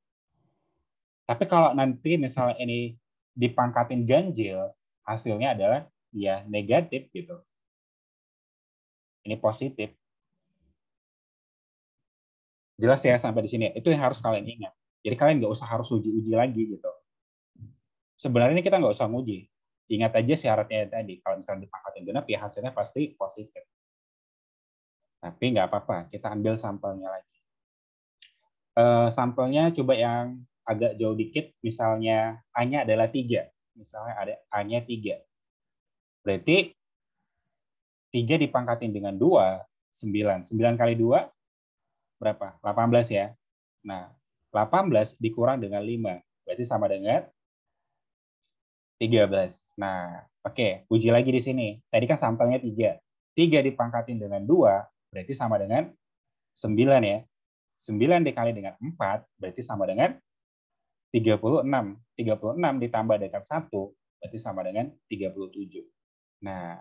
Tapi kalau nanti misalnya ini dipangkatin ganjil, hasilnya adalah ya negatif gitu. Ini positif. Jelas ya sampai di sini. Itu yang harus kalian ingat. Jadi kalian nggak usah harus uji-uji lagi gitu. Sebenarnya kita nggak usah nguji. Ingat aja syaratnya tadi. Kalau misalnya dipangkatin genap, ya hasilnya pasti positif. Tapi nggak apa-apa, kita ambil sampelnya lagi. Sampelnya coba yang agak jauh dikit, misalnya A-nya adalah 3. Misalnya ada A-nya 3. Berarti 3 dipangkatin dengan 2, 9. 9 kali 2, berapa? 18 ya. Nah, 18 dikurang dengan 5. Berarti sama dengan 13. Nah, oke. Uji lagi di sini. Tadi kan sampelnya 3. 3 dipangkatin dengan 2, berarti sama dengan 9 ya. 9 dikali dengan 4, berarti sama dengan 36. 36 ditambah dengan 1, berarti sama dengan 37. Nah,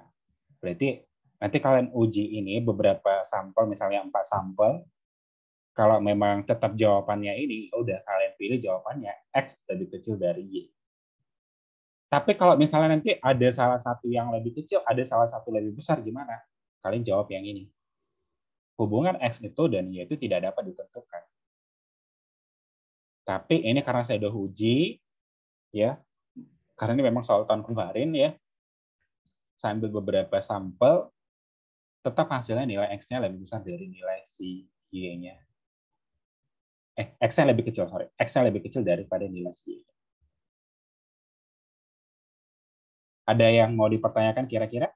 berarti nanti kalian uji ini beberapa sampel, misalnya 4 sampel. Kalau memang tetap jawabannya ini, udah kalian pilih jawabannya X lebih kecil dari Y. Tapi kalau misalnya nanti ada salah satu yang lebih kecil, ada salah satu lebih besar, gimana? Kalian jawab yang ini. Hubungan X itu dan Y itu tidak dapat ditentukan. Tapi ini karena saya udah uji, ya, karena ini memang soal tahun kemarin ya, saya ambil beberapa sampel, tetap hasilnya nilai X-nya lebih besar dari nilai si Y-nya. X-nya lebih kecil, sorry. X-nya lebih kecil daripada nilai si Y. Ada yang mau dipertanyakan kira-kira?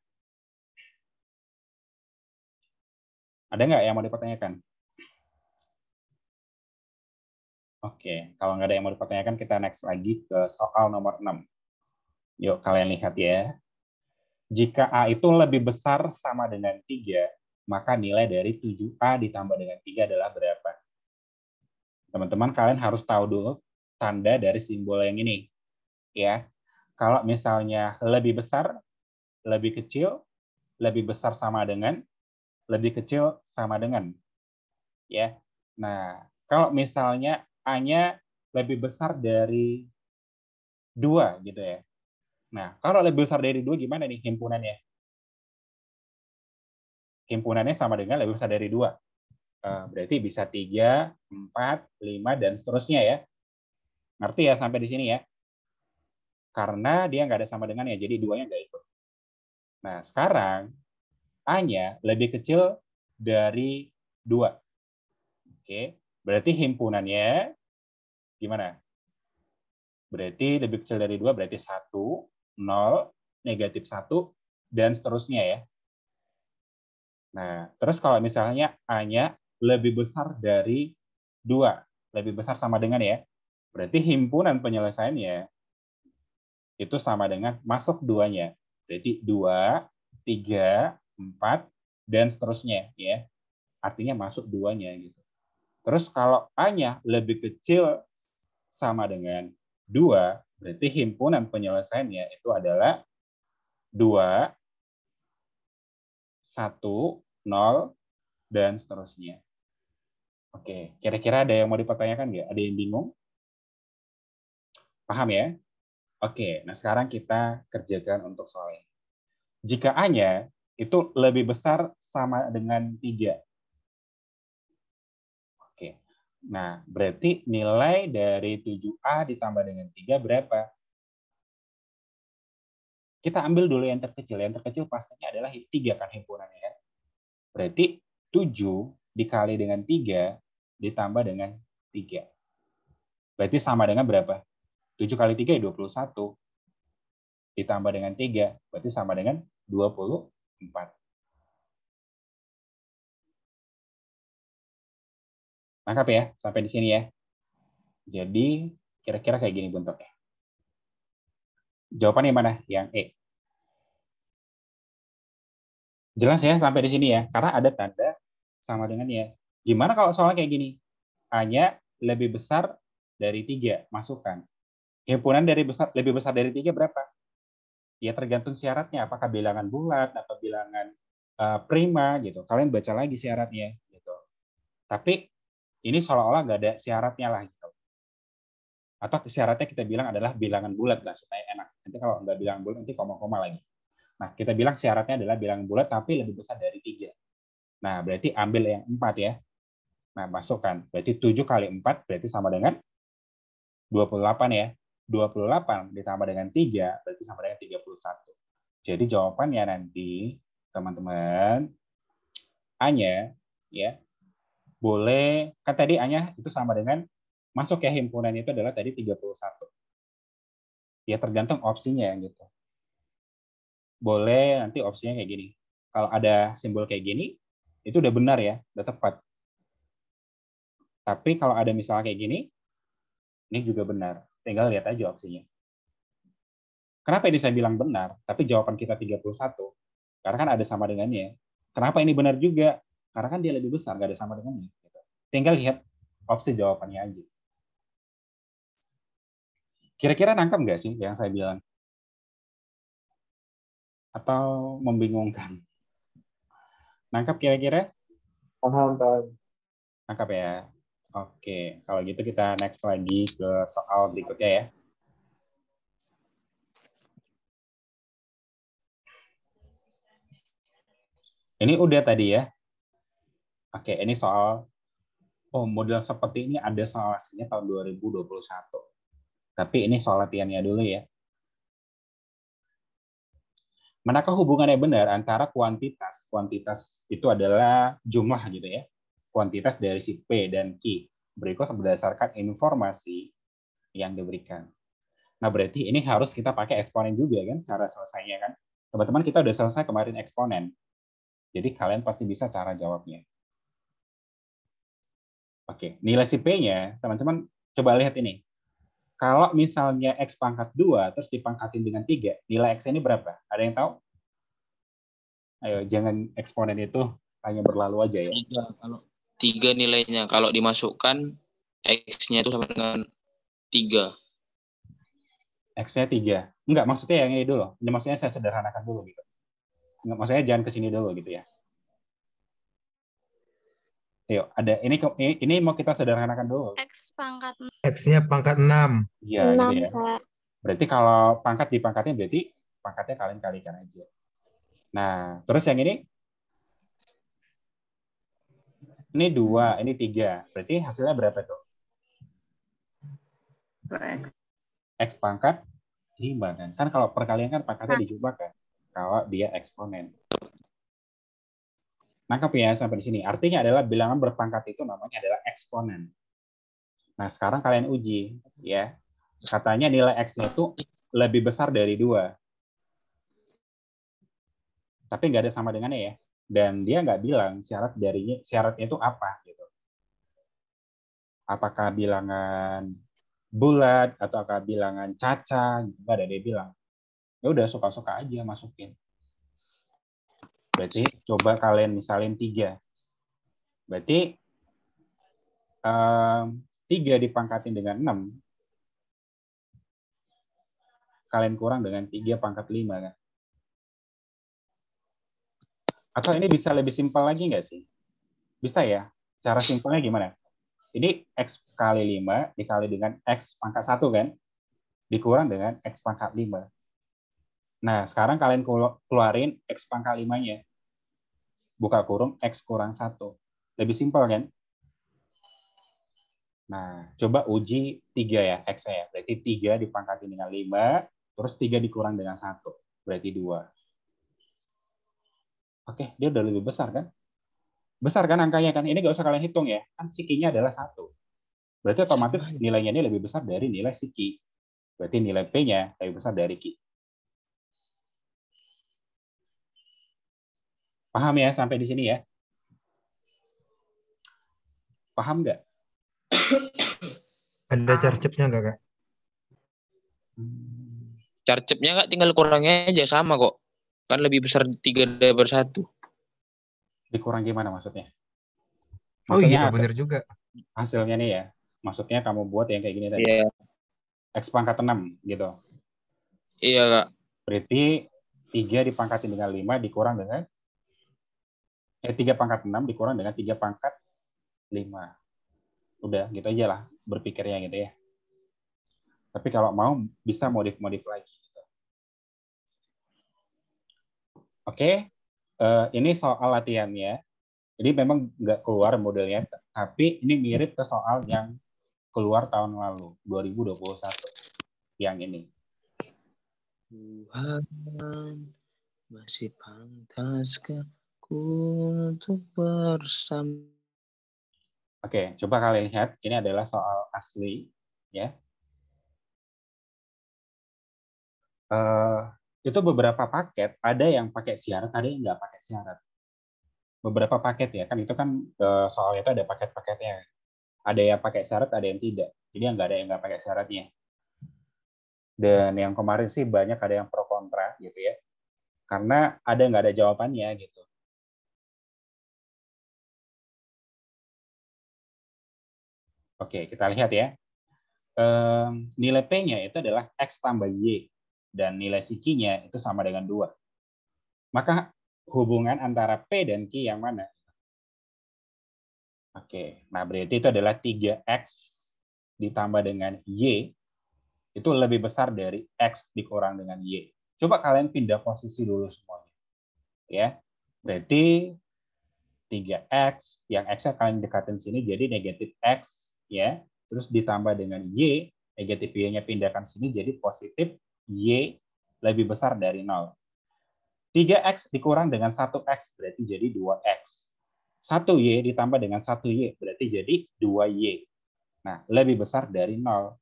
Ada nggak yang mau dipertanyakan? Oke, kalau nggak ada yang mau dipertanyakan, kita next lagi ke soal nomor 6. Yuk, kalian lihat ya. Jika A itu lebih besar sama dengan 3, maka nilai dari 7A ditambah dengan 3 adalah berapa? Teman-teman, kalian harus tahu dulu tanda dari simbol yang ini. Ya, kalau misalnya lebih besar, lebih kecil, lebih besar sama dengan, lebih kecil sama dengan. Ya. Nah, kalau misalnya A-nya lebih besar dari 2 gitu ya. Nah, kalau lebih besar dari 2 gimana nih himpunannya? Himpunannya sama dengan lebih besar dari 2. Berarti bisa 3, 4, 5, dan seterusnya ya. Ngerti ya sampai di sini ya? Karena dia nggak ada sama dengannya, jadi 2-nya nggak ikut. Nah, sekarang A-nya lebih kecil dari 2. Oke, berarti himpunannya gimana? Berarti lebih kecil dari 2, berarti 1, 0, negatif 1, dan seterusnya ya. Nah, terus kalau misalnya A-nya lebih besar dari 2, lebih besar sama dengan ya, berarti himpunan penyelesaiannya itu sama dengan masuk 2-nya. Berarti 2, 3, 4, dan seterusnya ya. Artinya masuk 2-nya gitu. Terus kalau A-nya lebih kecil sama dengan 2, berarti himpunan penyelesaiannya itu adalah 2, 1, 0, dan seterusnya. Oke, kira-kira ada yang mau dipertanyakan nggak? Ada yang bingung? Paham ya? Oke, nah sekarang kita kerjakan untuk soal ini. Jika A-nya itu lebih besar sama dengan 3. Oke, nah berarti nilai dari 7A ditambah dengan 3 berapa? Kita ambil dulu yang terkecil. Yang terkecil pastinya adalah 3 kan himpunannya ya. Berarti 7 dikali dengan 3 ditambah dengan 3. Berarti sama dengan berapa? 7 kali 3 ya 21. Ditambah dengan 3, berarti sama dengan 24. Nangkap ya, sampai di sini ya. Jadi, kira-kira kayak gini bentuknya. Jawabannya mana? Yang E. Jelas ya sampai di sini ya, karena ada tanda sama dengan ya. Gimana kalau soalnya kayak gini? A-nya lebih besar dari 3, masukkan. Himpunan dari lebih besar dari 3 berapa? Ya tergantung syaratnya, apakah bilangan bulat atau bilangan prima gitu. Kalian baca lagi syaratnya gitu. Tapi ini seolah-olah nggak ada syaratnya lah gitu. Atau syaratnya kita bilang adalah bilangan bulat lah supaya enak. Nanti kalau nggak bilangan bulat nanti koma-koma lagi. Nah, kita bilang syaratnya adalah bilangan bulat tapi lebih besar dari 3. Nah, berarti ambil yang 4 ya. Nah, masukkan. Berarti 7 kali 4 berarti sama dengan 28 ya. 28 ditambah dengan 3 berarti sama dengan 31. Jadi jawabannya nanti, teman-teman, A-nya ya, boleh, kan tadi A-nya itu sama dengan masuk ya himpunan itu adalah tadi 31. Ya tergantung opsinya gitu. Boleh nanti opsinya kayak gini. Kalau ada simbol kayak gini, itu udah benar ya, udah tepat. Tapi kalau ada misalnya kayak gini, ini juga benar. Tinggal lihat aja opsinya. Kenapa ini saya bilang benar, tapi jawaban kita 31? Karena kan ada sama dengannya. Kenapa ini benar juga? Karena kan dia lebih besar, nggak ada sama dengannya. Tinggal lihat opsi jawabannya aja. Kira-kira nangkep nggak sih yang saya bilang? Atau membingungkan? Nangkep kira-kira? Paham. Nangkep ya? Oke, kalau gitu kita next lagi ke soal berikutnya ya. Ini udah tadi ya. Oke, ini soal, model seperti ini ada soal aslinya tahun 2021. Tapi ini soal latihannya dulu ya. Manakah hubungannya benar antara kuantitas? Kuantitas itu adalah jumlah gitu ya. Kuantitas dari si P dan Q. Berikut berdasarkan informasi yang diberikan. Nah, berarti ini harus kita pakai eksponen juga kan, cara selesainya kan. Teman-teman, kita udah selesai kemarin eksponen. Jadi kalian pasti bisa cara jawabnya. Oke, nilai si P-nya, teman-teman coba lihat ini. Kalau misalnya X pangkat 2, terus dipangkatin dengan 3, nilai X ini berapa? Ada yang tahu? Ayo, jangan eksponen itu hanya berlalu aja ya. 3, kalau 3 nilainya. Kalau dimasukkan, X-nya itu sama dengan 3. X-nya 3. Enggak, maksudnya yang ini dulu. Ini maksudnya saya sederhanakan dulu gitu. Enggak, maksudnya jangan ke sini dulu gitu ya. Ayo, ada ini mau kita sederhanakan dulu. X pangkat X-nya pangkat 6. Iya, 6, gitu ya. Kak. Berarti kalau pangkat dipangkatin berarti pangkatnya kalian kalikan aja. Nah, terus yang ini 2, ini 3. Berarti hasilnya berapa tuh? X pangkat 5 kan. Kan kalau perkalian kan pangkatnya dijumlah kan. Kalau dia eksponen. Nangkap ya sampai di sini. Artinya adalah bilangan berpangkat itu namanya adalah eksponen. Nah, sekarang kalian uji ya. Katanya nilai X-nya itu lebih besar dari 2. Tapi nggak ada sama dengannya ya. Dan dia nggak bilang syaratnya itu apa gitu. Apakah bilangan bulat ataukah bilangan caca, nggak ada dia bilang. Ya udah suka-suka aja masukin. Berarti coba kalian misalin 3. Berarti 3 dipangkatin dengan 6. Kalian kurang dengan 3 pangkat 5 kan? Atau ini bisa lebih simpel lagi nggak sih? Bisa ya? Cara simpelnya gimana? Ini X kali 5 dikali dengan X pangkat 1 kan? Dikurang dengan X pangkat 5. Nah, sekarang kalian keluarin X pangkat 5-nya. Buka kurung X kurang 1. Lebih simpel kan? Nah, coba uji 3 ya, X-nya ya. Berarti 3 dipangkatin dengan 5, terus 3 dikurang dengan 1. Berarti 2. Oke, dia udah lebih besar kan? Besar kan angkanya kan? Ini nggak usah kalian hitung ya. Kan si-nya adalah 1. Berarti otomatis nilainya ini lebih besar dari nilai si Q. Berarti nilai P-nya lebih besar dari Q. Paham ya sampai di sini ya? Paham nggak? Ada carcepnya nggak, Kak? Carcepnya Kak tinggal kurangnya aja sama kok. Kan lebih besar 3 daripada 1. Dikurang gimana maksudnya? Oh iya, benar juga. Hasilnya nih ya. Maksudnya kamu buat yang kayak gini tadi. Iya. X pangkat 6 gitu. Iya, Kak. Berarti 3 dipangkatin dengan 5 dikurang dengan 3 pangkat 6 dikurang dengan 3 pangkat 5. Udah, gitu aja lah berpikirnya gitu ya. Tapi kalau mau bisa modif-modif lagi. Gitu. Oke, ini soal latihannya. Jadi memang nggak keluar modelnya, tapi ini mirip ke soal yang keluar tahun lalu, 2021. Yang ini. Tuhan, masih pantaskah ku untuk bersama? Oke, coba kalian lihat. Ini adalah soal asli, ya. Itu beberapa paket, ada yang pakai syarat, ada yang nggak pakai syarat. Beberapa paket ya, kan itu kan soalnya itu ada paket-paketnya. Ada yang pakai syarat, ada yang tidak. Jadi yang nggak ada yang nggak pakai syaratnya. Dan yang kemarin sih banyak ada yang pro kontra gitu ya. Karena ada nggak ada jawabannya gitu. Oke, kita lihat ya. Nilai P-nya itu adalah X tambah Y. Dan nilai si Q-nya itu sama dengan 2. Maka hubungan antara P dan Q yang mana? Oke, nah berarti itu adalah 3X ditambah dengan Y itu lebih besar dari X dikurang dengan Y. Coba kalian pindah posisi dulu semuanya. Ya, berarti 3X, yang X-nya kalian dekatin sini jadi negatif X, ya. Terus ditambah dengan Y, negatif Y-nya pindahkan sini jadi positif Y lebih besar dari 0. 3X dikurang dengan 1X berarti jadi 2X. 1Y ditambah dengan 1Y berarti jadi 2Y. Nah, lebih besar dari 0.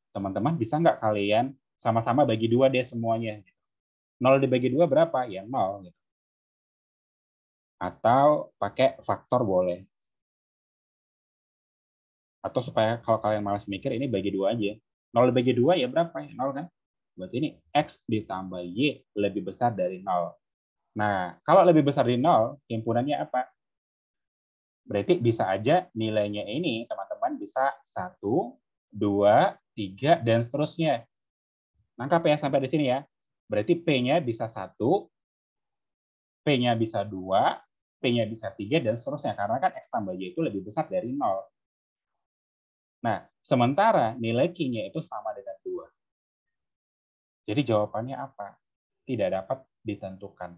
Teman-teman bisa nggak kalian sama-sama bagi 2 deh semuanya? 0 dibagi 2 berapa? Ya 0. Gitu. Atau pakai faktor boleh. Atau supaya kalau kalian malas mikir, ini bagi 2 aja. 0 dibagi 2 ya berapa? Ya 0 kan? Berarti ini X ditambah Y lebih besar dari 0. Nah, kalau lebih besar dari 0, himpunannya apa? Berarti bisa aja nilainya ini, teman-teman, bisa 1, 2, 3, dan seterusnya. Nangkap ya sampai di sini ya. Berarti P-nya bisa 1, P-nya bisa 2, P-nya bisa 3, dan seterusnya. Karena kan X tambah Y itu lebih besar dari 0. Nah, sementara nilai Q-nya itu sama dengan 2. Jadi jawabannya apa? Tidak dapat ditentukan.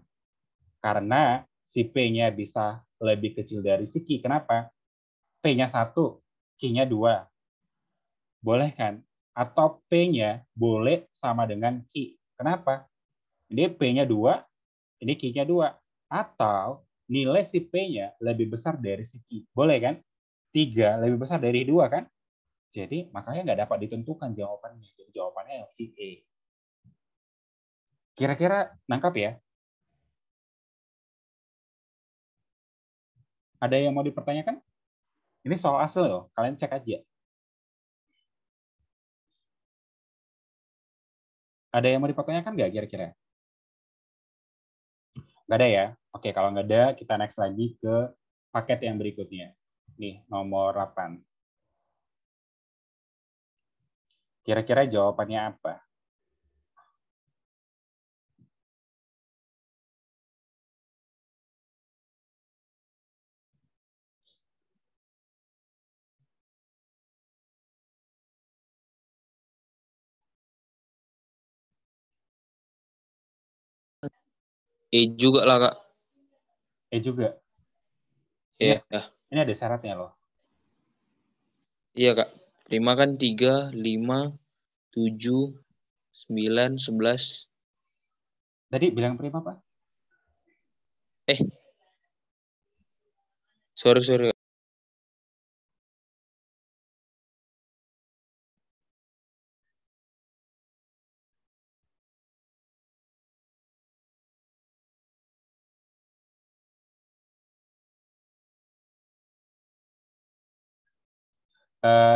Karena si P-nya bisa lebih kecil dari si Q. Kenapa? P-nya 1, Q-nya 2. Boleh kan? Atau P-nya boleh sama dengan Q. Kenapa? Ini P-nya 2, ini Q-nya 2. Atau nilai si P-nya lebih besar dari si Q. Boleh kan? 3 lebih besar dari 2 kan? Jadi makanya nggak dapat ditentukan jawabannya. Jadi jawabannya yang si E. Kira-kira nangkap ya? Ada yang mau dipertanyakan? Ini soal asal loh. Kalian cek aja. Ada yang mau dipertanyakan nggak kira-kira? Nggak ada ya? Oke, kalau nggak ada, kita next lagi ke paket yang berikutnya. Nih, nomor 8. Kira-kira jawabannya apa? Juga lah, Kak. Juga. Iya. Ini ada syaratnya loh. Iya, Kak. 5 kan 3, 5, 7, 9, 11. Tadi bilang prima apa? Sorry.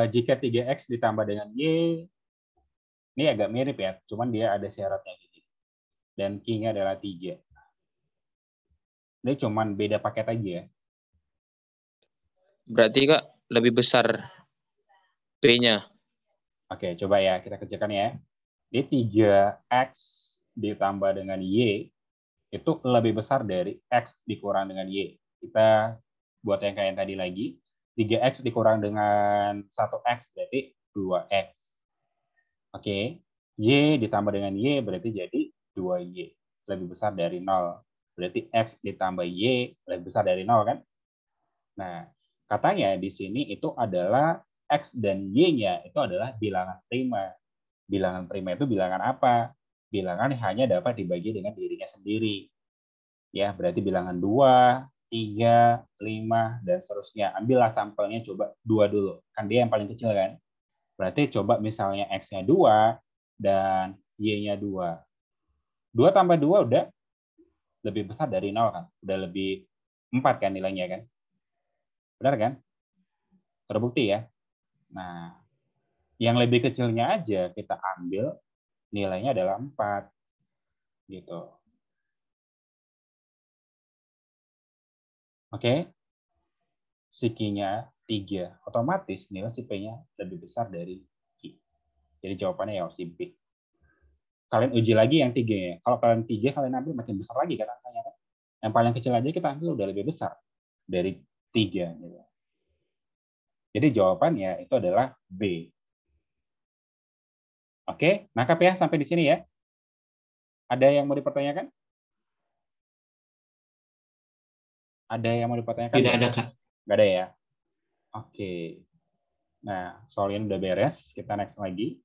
Jika 3X ditambah dengan Y, ini agak mirip ya, cuman dia ada syaratnya gitu. Dan Q-nya adalah 3. Ini cuman beda paket aja ya. Berarti, Kak, lebih besar P-nya. Oke, coba ya kita kerjakan ya. Ini 3X ditambah dengan Y itu lebih besar dari X dikurang dengan Y. Kita buat yang kayak tadi lagi. 3X dikurang dengan 1X berarti 2X. Oke. Y ditambah dengan Y berarti jadi 2Y. Lebih besar dari 0. Berarti X ditambah Y lebih besar dari 0 kan? Nah, katanya di sini itu adalah X dan Y-nya itu adalah bilangan prima. Bilangan prima itu bilangan apa? Bilangan yang hanya dapat dibagi dengan dirinya sendiri. Ya, berarti bilangan 2, 3, 5, dan seterusnya. Ambillah sampelnya, coba 2 dulu. Kan dia yang paling kecil kan? Berarti coba misalnya X-nya 2 dan Y-nya 2. 2 tambah 2 udah lebih besar dari 0 kan? Udah lebih 4 kan nilainya kan? Benar kan? Terbukti ya? Nah, yang lebih kecilnya aja kita ambil nilainya adalah 4. Gitu. Oke? Si Q-nya 3. Otomatis nilai si P-nya lebih besar dari Q. Jadi jawabannya ya si B. Kalian uji lagi yang 3-nya. Kalau kalian 3, kalian ambil makin besar lagi kan angkanya kan? Yang paling kecil aja kita ambil udah lebih besar dari 3. Gitu. Jadi jawabannya itu adalah B. Oke, nangkap ya sampai di sini ya. Ada yang mau dipertanyakan? Ada yang mau dipertanyakan? Tidak ada, Kak. Nggak ada ya? Oke. Nah, soal ini udah beres. Kita next lagi.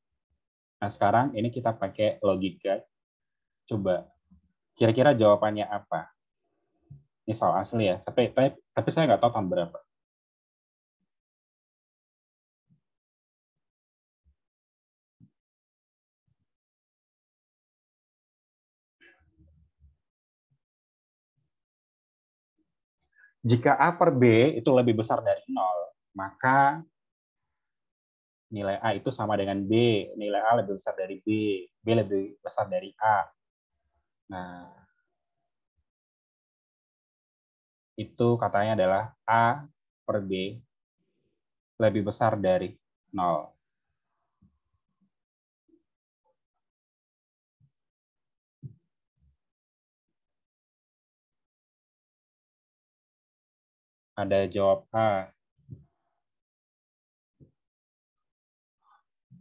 Nah, sekarang ini kita pakai logika. Coba, kira-kira jawabannya apa? Ini soal asli ya. Tapi saya nggak tahu tahun berapa. Jika A per B itu lebih besar dari 0, maka nilai A itu sama dengan B. Nilai A lebih besar dari B. B lebih besar dari A. Nah, itu katanya adalah A per B lebih besar dari 0. Ada jawab A.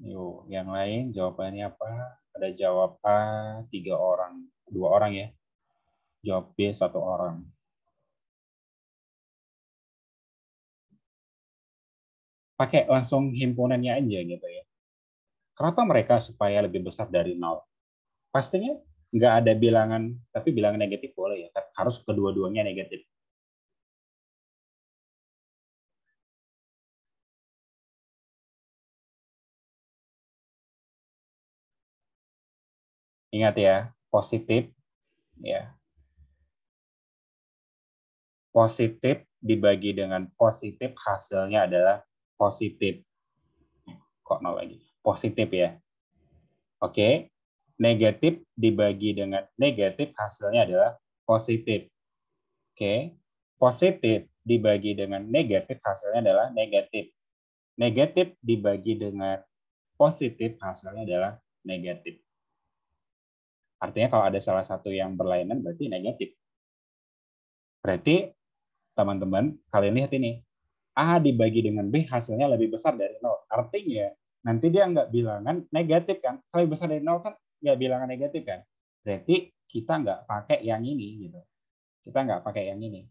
Yuk, yang lain jawabannya apa? Ada jawab A 3 orang, 2 orang ya. Jawab B 1 orang. Pakai langsung himpunannya aja gitu ya. Kenapa mereka supaya lebih besar dari 0? Pastinya nggak ada bilangan, tapi bilangan negatif boleh ya. Tapi harus kedua-duanya negatif. Ingat ya, positif ya. Positif dibagi dengan positif hasilnya adalah positif. Kok 0 lagi? Positif ya. Oke. Negatif dibagi dengan negatif hasilnya adalah positif. Oke. Positif dibagi dengan negatif hasilnya adalah negatif. Negatif dibagi dengan positif hasilnya adalah negatif. Artinya kalau ada salah satu yang berlainan berarti negatif. Berarti teman-teman, kalian lihat ini. A dibagi dengan B hasilnya lebih besar dari 0. Artinya nanti dia nggak bilangan negatif kan. Kalau lebih besar dari 0 kan nggak bilangan negatif kan. Berarti kita nggak pakai yang ini. Gitu. Kita nggak pakai yang ini.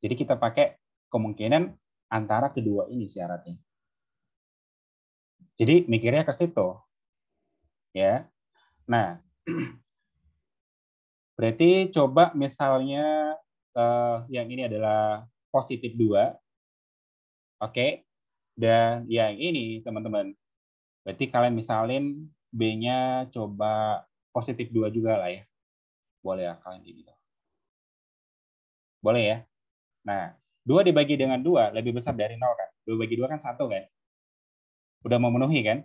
Jadi kita pakai kemungkinan antara kedua ini syaratnya. Jadi mikirnya ke situ. Ya. Nah, berarti coba misalnya yang ini adalah positif 2. Oke. Dan yang ini, teman-teman. Berarti kalian misalin B-nya coba positif 2 juga lah ya. Boleh ya kalian gitu. Boleh ya. Nah, 2 dibagi dengan 2 lebih besar dari 0 kan. 2 bagi 2 kan 1 kan. Udah memenuhi kan?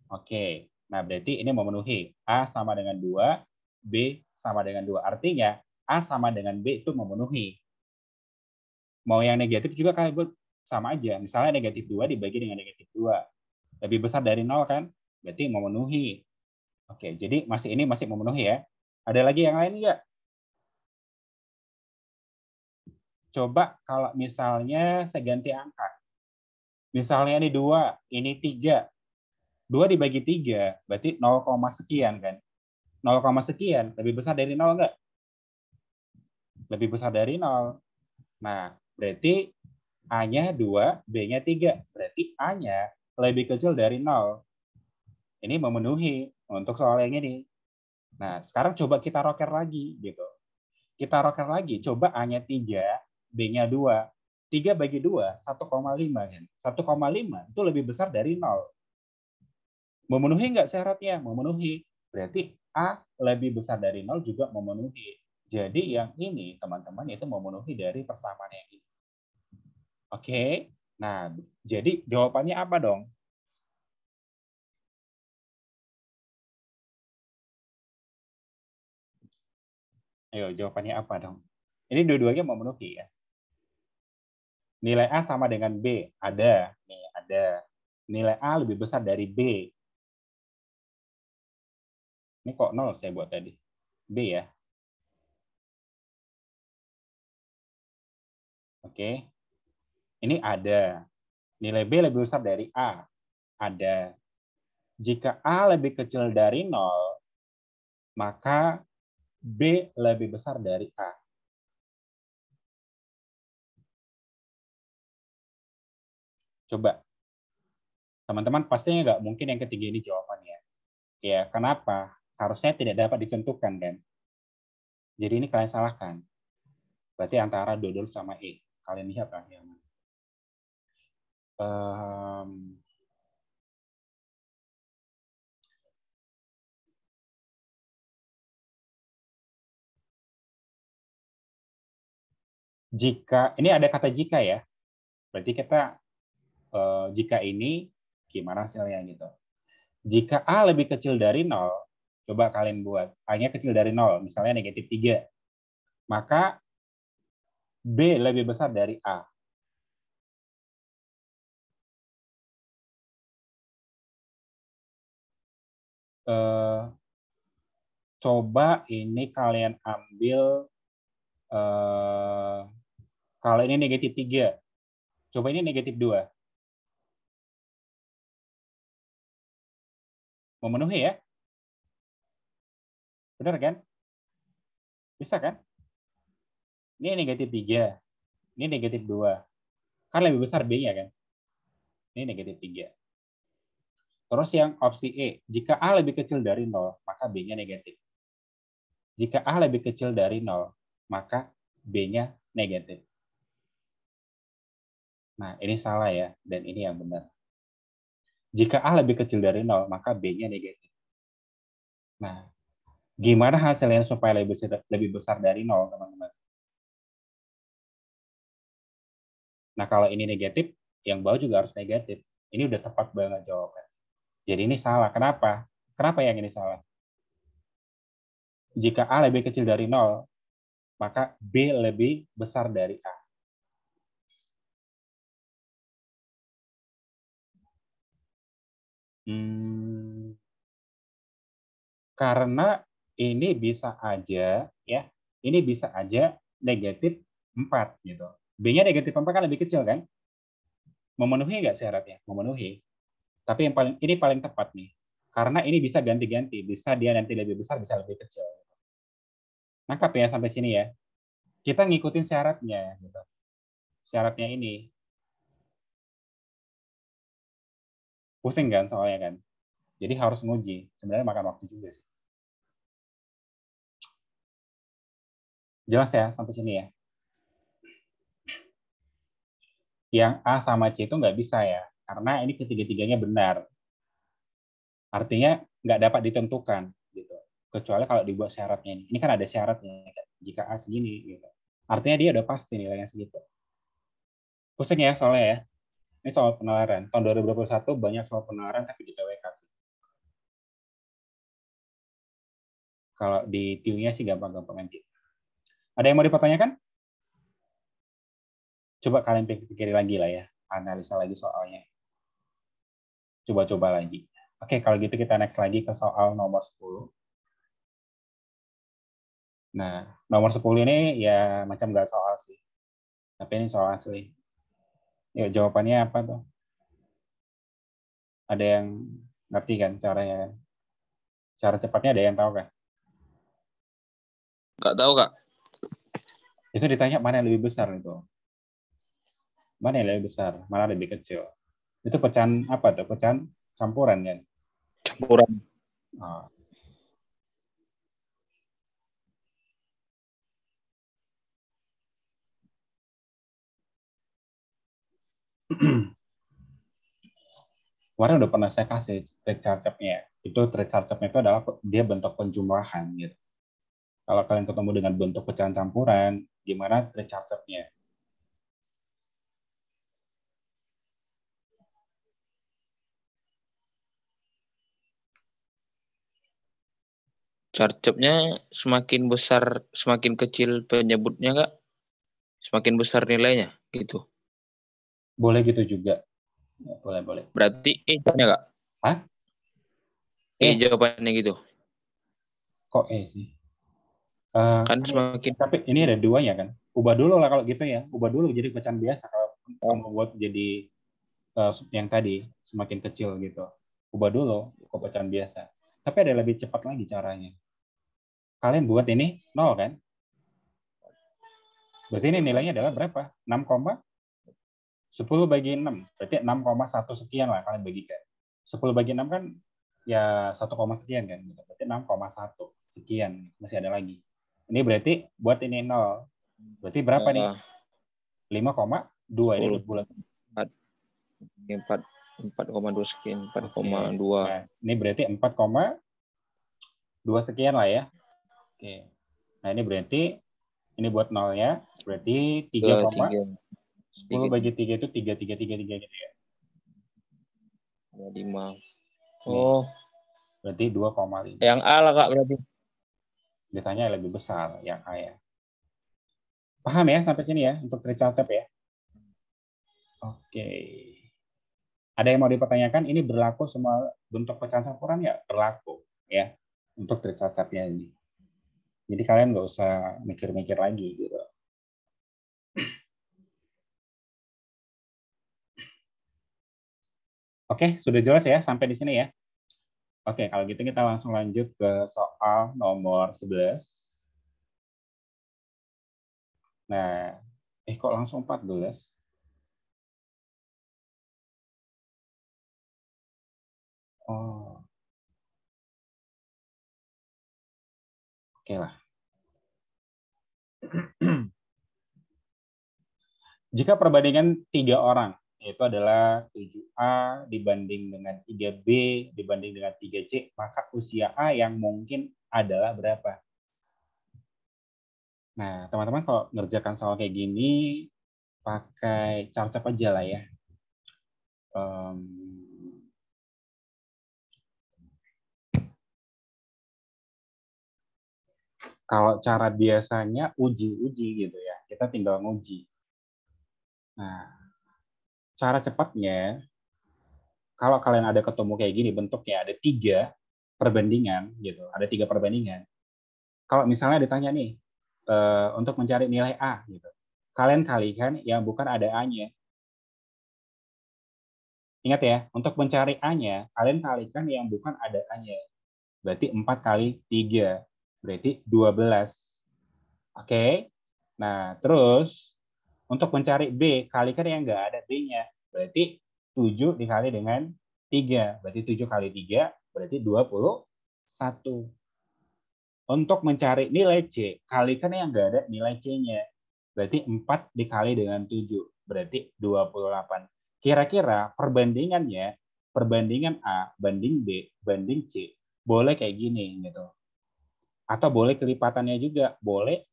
Oke. Nah, berarti ini memenuhi. A sama dengan 2, B sama dengan 2. Artinya, A sama dengan B itu memenuhi. Mau yang negatif juga kalian buat sama aja. Misalnya negatif 2 dibagi dengan negatif 2. Lebih besar dari 0 kan? Berarti memenuhi. Oke, jadi ini masih memenuhi ya. Ada lagi yang lain nggak? Coba kalau misalnya saya ganti angka. Misalnya ini 2, ini 3. 2 dibagi 3, berarti 0, sekian kan. 0, sekian, lebih besar dari 0 enggak? Lebih besar dari 0. Nah, berarti A-nya 2, B-nya 3. Berarti A-nya lebih kecil dari 0. Ini memenuhi untuk soal yang ini. Nah, sekarang coba kita roker lagi gitu. Kita roker lagi, coba A-nya 3, B-nya 2. 3 bagi 2, 1,5 kan. 1,5 itu lebih besar dari 0. Memenuhi nggak syaratnya? Memenuhi. Berarti A lebih besar dari 0 juga memenuhi. Jadi yang ini, teman-teman, itu memenuhi dari persamaan yang ini. Oke? Nah, jadi jawabannya apa dong? Ayo, jawabannya apa dong? Ini dua-duanya memenuhi ya. Nilai A sama dengan B. Ada. Nih, ada. Nilai A lebih besar dari B. Ini kok 0 saya buat tadi. B ya. Oke. Ini ada. Nilai B lebih besar dari A. Ada. Jika A lebih kecil dari 0, maka B lebih besar dari A. Coba. Teman-teman pastinya nggak mungkin yang ketiga ini jawabannya. Ya, kenapa? Harusnya tidak dapat ditentukan, kan? Jadi ini kalian salahkan. Berarti antara dodol sama E. Kalian lihat lah yang mana. Jika, ini ada kata jika ya. Berarti kita, jika ini, gimana hasilnya gitu. Jika A lebih kecil dari 0, coba kalian buat. A-nya kecil dari 0, misalnya negatif 3. Maka B lebih besar dari A. Coba ini kalian ambil, kalau ini negatif 3, coba ini negatif 2. Memenuhi ya? Benar kan? Bisa kan? Ini negatif 3, ini negatif 2. Kan lebih besar B-nya kan? Ini negatif 3. Terus yang opsi E, jika A lebih kecil dari 0, maka B-nya negatif. Jika A lebih kecil dari 0, maka B-nya negatif. Nah, ini salah ya, dan ini yang benar. Jika A lebih kecil dari 0, maka B-nya negatif. Nah, gimana hasilnya supaya lebih besar dari 0, teman-teman? Nah, kalau ini negatif, yang bawah juga harus negatif. Ini udah tepat banget jawaban. Jadi ini salah. Kenapa? Kenapa yang ini salah? Jika A lebih kecil dari 0, maka B lebih besar dari A. Karena ini bisa aja, ya, ini bisa aja negatif 4 gitu. B-nya negatif 4 kan lebih kecil kan? Memenuhi nggak syaratnya? Memenuhi. Tapi yang paling ini paling tepat nih. Karena ini bisa ganti-ganti, bisa dia nanti lebih besar, bisa lebih kecil. Nangkap ya sampai sini ya. Kita ngikutin syaratnya gitu. Syaratnya ini. Pusing kan soalnya kan. Jadi harus nguji. Sebenarnya makan waktu juga sih. Jelas ya sampai sini ya. Yang A sama C itu nggak bisa ya. Karena ini ketiga-tiganya benar. Artinya nggak dapat ditentukan gitu. Kecuali kalau dibuat syaratnya ini. Ini kan ada syaratnya. Jika A segini gitu. Artinya dia udah pasti nilainya segitu. Pusing ya soalnya ya. Ini soal penalaran. Tahun 2021 banyak soal penalaran tapi di TWK sih. Kalau di TU-nya sih gampang-gampang nanti. Ada yang mau dipertanyakan? Coba kalian pikir lagi lah ya. Analisa lagi soalnya. Coba-coba lagi. Oke, kalau gitu kita next lagi ke soal nomor 10. Nah, nomor 10 ini ya macam nggak soal sih. Tapi ini soal asli. Yuk, jawabannya apa tuh? Ada yang ngerti kan caranya kan? Cara cepatnya ada yang tahu kan? Nggak tahu, Kak. Itu ditanya mana yang lebih besar itu. Mana yang lebih besar, mana lebih kecil. Itu pecahan apa tuh? Pecahan campuran kan? Campuran. Oh. Kemarin udah pernah saya kasih trik charge-nya. Itu trik charge-nya itu adalah dia bentuk penjumlahan gitu. Kalau kalian ketemu dengan bentuk pecahan campuran, gimana trik charge-nya? Charge-nya semakin besar, semakin kecil penyebutnya nggak? Semakin besar nilainya gitu. Boleh gitu juga. Boleh. Berarti jawabannya nggak? Hah? Jawabannya gitu. Kok sih? Kan semakin Tapi ini ada duanya kan. Ubah dulu lah kalau gitu ya. Ubah dulu jadi pecahan biasa. Kalau kamu buat jadi yang tadi semakin kecil gitu. Ubah dulu ke pecahan biasa. Tapi ada lebih cepat lagi caranya. Kalian buat ini 0 kan? Berarti ini nilainya adalah berapa? 6,10 bagi 6. Berarti 6,1 sekian lah kalian bagikan. 10 bagi 6 kan ya 1, sekian kan. Berarti 6,1 sekian. Masih ada lagi. Ini berarti buat ini 0. Berarti berapa nih? 5,2. Ini bulat. 4,2 sekian. 4,2. Nah, ini berarti 4,2 sekian lah ya. Oke. Nah, ini berarti ini buat nolnya. Berarti 10 bagi 3 itu 3 gitu ya. 5. Oh. Berarti 2,5. Yang A lah Kak berarti. Ditanya lebih besar yang A ya. Paham ya sampai sini ya untuk trik charge ya? Oke. Ada yang mau dipertanyakan? Ini berlaku semua bentuk pecahan campuran ya? Berlaku ya untuk trik charge-nya ini. Jadi kalian nggak usah mikir-mikir lagi gitu. Oke, sudah jelas ya sampai di sini ya. Oke, kalau gitu kita langsung lanjut ke soal nomor 11. Nah, kok langsung 14? Oh. Oke lah. Jika perbandingan 3 orang, yaitu adalah 7A dibanding dengan 3B dibanding dengan 3C, maka usia A yang mungkin adalah berapa? Nah, teman-teman kalau ngerjakan soal kayak gini, pakai carcap aja lah ya. Kalau cara biasanya uji-uji gitu ya, kita tinggal nguji. Nah, cara cepatnya, kalau kalian ada ketemu kayak gini bentuknya ada 3 perbandingan gitu, ada 3 perbandingan. Kalau misalnya ditanya nih untuk mencari nilai A gitu, kalian kalikan yang bukan ada A-nya. Ingat ya, untuk mencari A-nya, kalian kalikan yang bukan ada A-nya. Berarti 4 kali 3, berarti 12. Oke. Nah, terus untuk mencari B, kalikan yang nggak ada B-nya. Berarti 7 dikali dengan 3. Berarti 7 kali 3, berarti 21. Untuk mencari nilai C, kalikan yang nggak ada nilai C-nya. Berarti 4 dikali dengan 7. Berarti 28. Kira-kira perbandingannya, perbandingan A banding B banding C, boleh kayak gini gitu. Atau boleh kelipatannya juga. Boleh.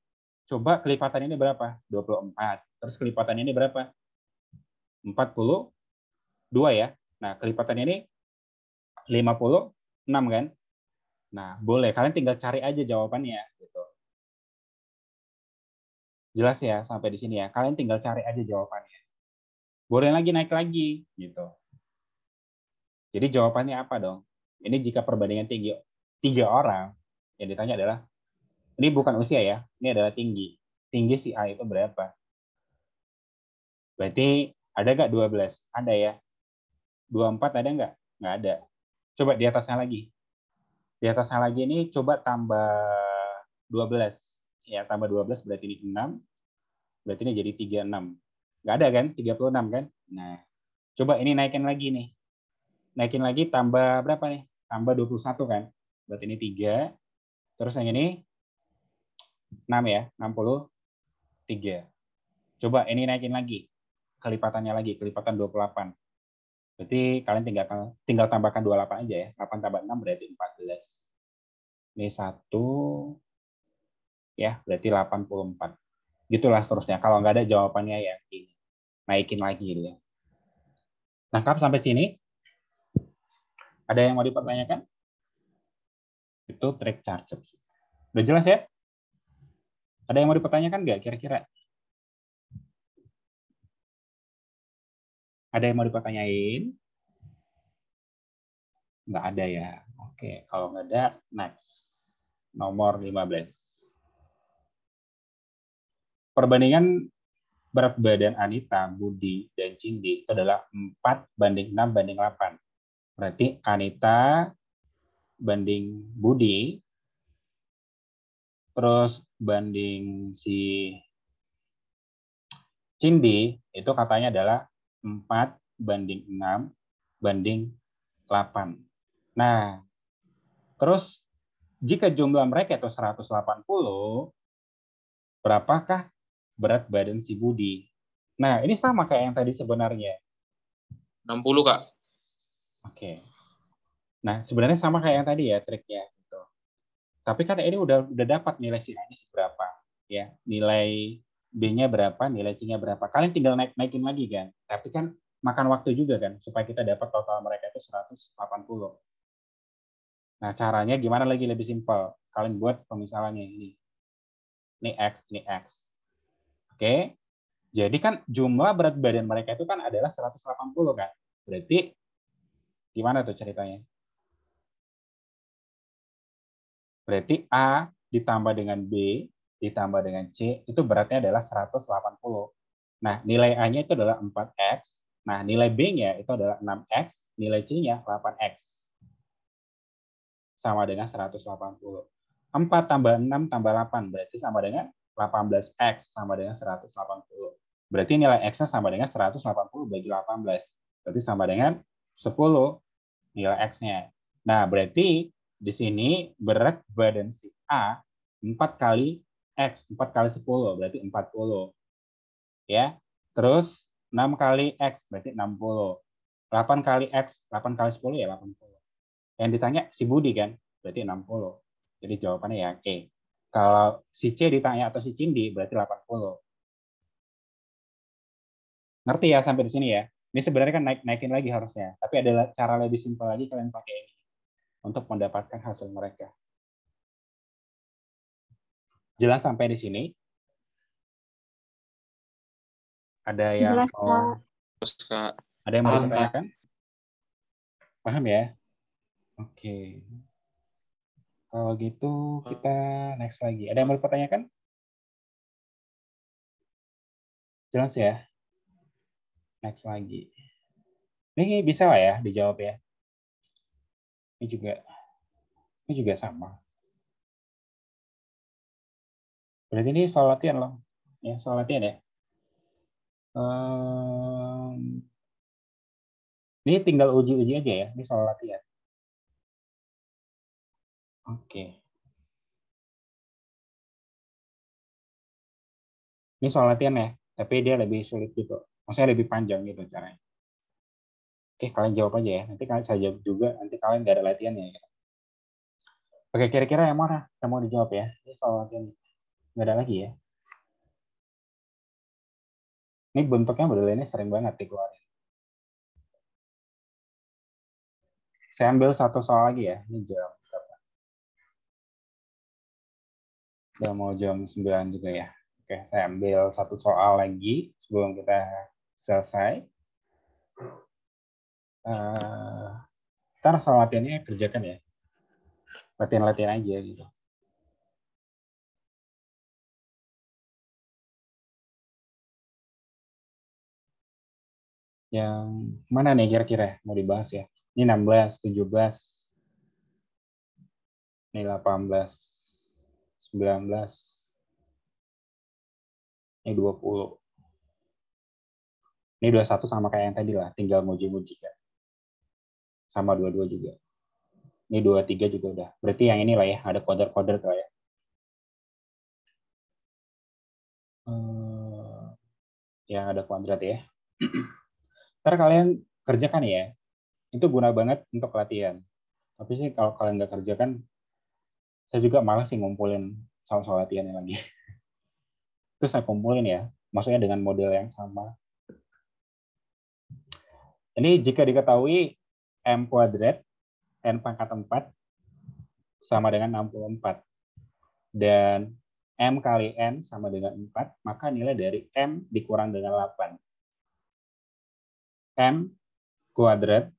Coba kelipatan ini berapa? 24. Terus kelipatan ini berapa? 42 ya. Nah, kelipatan ini 56 kan? Nah, boleh. Kalian tinggal cari aja jawabannya. Gitu. Jelas ya sampai di sini ya. Kalian tinggal cari aja jawabannya. Boleh lagi naik lagi. Gitu. Jadi jawabannya apa dong? Ini jika perbandingan tinggi 3 orang, yang ditanya adalah, ini bukan usia ya, ini adalah tinggi. Tinggi si A itu berapa? Berarti ada nggak 12? Ada ya. 24 ada nggak? Nggak ada. Coba di atasnya lagi. Di atasnya lagi ini coba tambah 12. Ya, tambah 12 berarti ini 6. Berarti ini jadi 36. Nggak ada kan? 36 kan? Nah, coba ini naikin lagi nih. Naikin lagi tambah berapa nih? Tambah 21 kan? Berarti ini 3. Terus yang ini 6 ya, 63. Coba ini naikin lagi. Kelipatannya lagi, kelipatan 28. Berarti kalian tinggal tambahkan 28 aja ya. 8 tambah 6 berarti 14. Ini 1 ya, berarti 84. Gitulah seterusnya. Kalau nggak ada jawabannya ya ini. Naikin lagi gitu ya. Lengkap sampai sini? Ada yang mau dipertanyakan? Itu trik charge. Udah jelas ya? Ada yang mau dipertanyakan nggak kira-kira? Ada yang mau dipertanyain? Nggak ada ya. Oke, kalau nggak ada, next. Nomor 15. Perbandingan berat badan Anita, Budi, dan Cindy itu adalah 4:6:8. Berarti Anita banding Budi, terus banding si Cindy, itu katanya adalah 4:6:8. Nah, terus jika jumlah mereka itu 180, berapakah berat badan si Budi? Nah, ini sama kayak yang tadi sebenarnya. 60, Kak. Oke. Nah, sebenarnya sama kayak yang tadi ya triknya. Gitu. Tapi kan ini udah dapat nilai si A-nya seberapa. Ya, nilai B-nya berapa, nilai C-nya berapa. Kalian tinggal naikin lagi kan. Tapi kan makan waktu juga kan, supaya kita dapat total mereka itu 180. Nah, caranya gimana lagi lebih simpel. Kalian buat pemisalannya ini. Ini X, ini X. Oke. Jadi kan jumlah berat badan mereka itu kan adalah 180 kan. Berarti gimana tuh ceritanya? Berarti A ditambah dengan B ditambah dengan C itu beratnya adalah 180. Nah, nilai A-nya itu adalah 4X. Nah, nilai B-nya itu adalah 6X, nilai C-nya 8X. Sama dengan 180. 4 tambah 6 tambah 8 berarti sama dengan 18X sama dengan 180. Berarti nilai X-nya sama dengan 180 bagi 18. Berarti sama dengan 10 nilai X-nya. Nah, berarti di sini berat badan si A 4 kali X, 4 kali 10, berarti 40. Ya. Terus 6 kali X, berarti 60. 8 kali X, 8 kali 10 ya 80. Yang ditanya si Budi kan, berarti 60. Jadi jawabannya ya E. Kalau si C ditanya atau si Cindy, berarti 80. Ngerti ya sampai di sini ya? Ini sebenarnya kan naikin lagi harusnya. Tapi ada cara lebih simpel lagi kalian pakai ini untuk mendapatkan hasil mereka. Jelas sampai di sini? Ada yang Jelas, Kak. Terus, Kak. Ada yang mau Paham, ditanyakan? Paham ya? Oke. Kalau gitu kita next lagi. Ada yang mau dipertanyakan? Jelas ya? Next lagi. Ini bisa lah ya dijawab ya. Ini juga sama. Berarti ini soal latihan loh. Ya, soal latihan ya. Ini tinggal uji-uji aja ya. Ini soal latihan. Oke. Ini soal latihan ya. Tapi dia lebih sulit gitu. Maksudnya lebih panjang gitu caranya. Oke, kalian jawab aja ya. Nanti kalian saya jawab juga. Nanti kalian nggak ada latihannya. Gitu. Oke, kira-kira yang mana yang mau dijawab ya? Ini soal latihan. Nggak ada lagi ya. Ini bentuknya modelnya sering banget dikeluarin. Saya ambil satu soal lagi ya. Ini jam berapa? Udah mau jam 9 juga ya. Oke, saya ambil satu soal lagi sebelum kita selesai. Ntar soal latihannya kerjakan ya. Latihan-latihan aja gitu. Yang mana nih kira-kira mau dibahas ya? Ini 16, 17, ini 18, 19. Ini 20. Ini 21 sama kayak yang tadi lah, tinggal nguji-nguji kan. Sama 22 juga. Ini 23 juga udah. Berarti yang ini lah ya, ada kuadrat-kuadrat lah ya. Yang ada kuadrat ya. Ntar kalian kerjakan ya. Itu guna banget untuk latihan. Tapi sih kalau kalian nggak kerjakan, saya juga malas sih ngumpulin soal-soal latihannya lagi. Terus saya kumpulin ya, maksudnya dengan model yang sama. Ini jika diketahui M kuadrat, N pangkat 4 sama dengan 64. Dan M kali N sama dengan 4, maka nilai dari M dikurang dengan 8. M kuadrat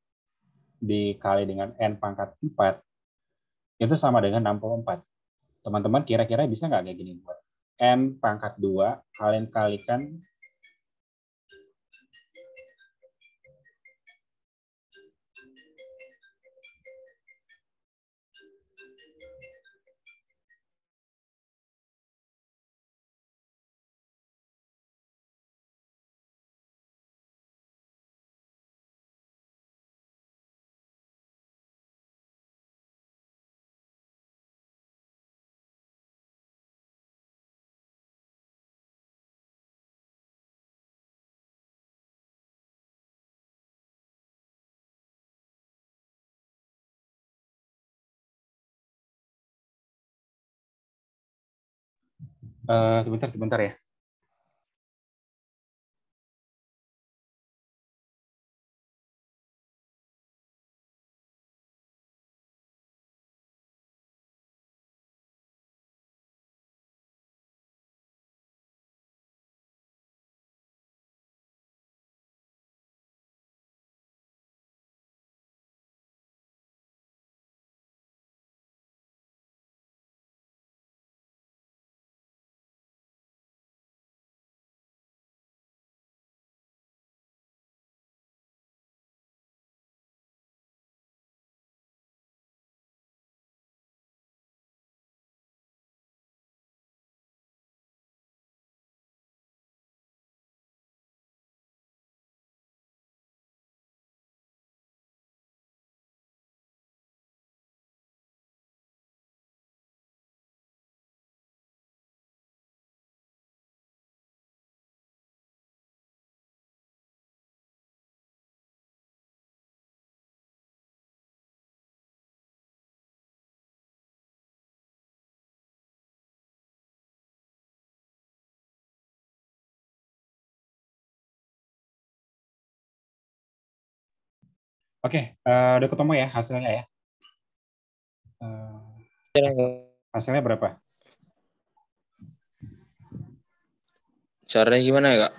dikali dengan N pangkat 4, itu sama dengan 64. Teman-teman kira-kira bisa nggak kayak gini buat? M pangkat 2, kalian kalikan sebentar ya. Oke, udah ketemu ya hasilnya ya. Hasilnya berapa? Caranya gimana ya, Kak?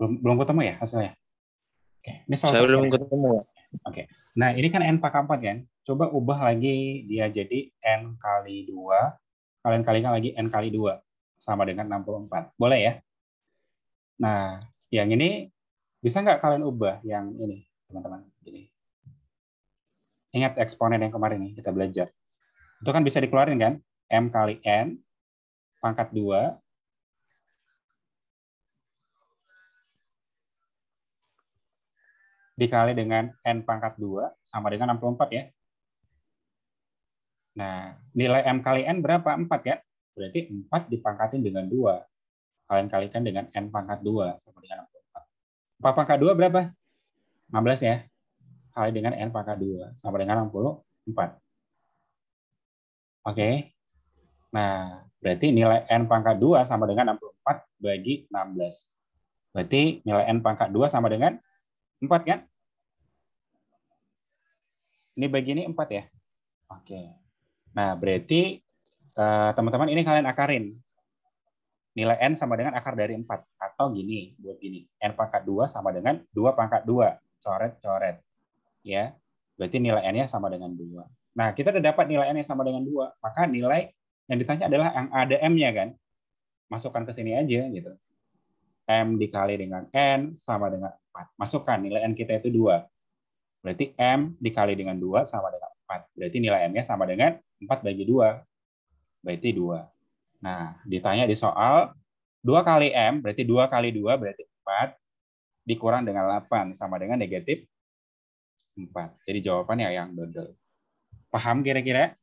Belum ketemu ya hasilnya? Oke, ini soal Saya belum terakhir ya. ketemu. Oke. Nah, ini kan N pangkat 4 kan. Coba ubah lagi dia jadi N kali 2. Kalian kalikan lagi N kali 2. Sama dengan 64. Boleh ya? Nah, yang ini bisa nggak kalian ubah yang ini, teman-teman? Ini. Ingat eksponen yang kemarin nih kita belajar. Itu kan bisa dikeluarin kan? M kali N pangkat 2 dikali dengan N pangkat 2 sama dengan 64 ya. Nah, nilai M kali N berapa? 4 ya? Berarti 4 dipangkatin dengan 2. Kalian kalikan dengan N pangkat 2 sama dengan 64. 4 pangkat 2 berapa? 16 ya. Kali dengan N pangkat 2 sama dengan 64. Oke. Nah, berarti nilai N pangkat 2 sama dengan 64 bagi 16. Berarti nilai N pangkat 2 sama dengan 4 kan? Ini bagi ini 4 ya? Oke. Nah, berarti teman-teman ini kalian akarin. Nilai N sama dengan akar dari 4. Atau gini, buat gini. N pangkat 2 sama dengan 2 pangkat 2. Coret-coret. Ya. Berarti nilai N-nya sama dengan 2. Nah, kita udah dapat nilai N yang sama dengan 2. Maka nilai yang ditanya adalah yang ada M-nya kan. Masukkan ke sini aja gitu. M dikali dengan N sama dengan 4. Masukkan nilai N kita itu 2. Berarti M dikali dengan 2 sama dengan 4. Berarti nilai M-nya sama dengan 4 bagi 2. Berarti 2. Nah, ditanya di soal 2 kali M, berarti 2 kali 2 berarti 4, dikurang dengan 8, sama dengan negatif 4. Jadi jawabannya yang dodol. Paham kira-kira?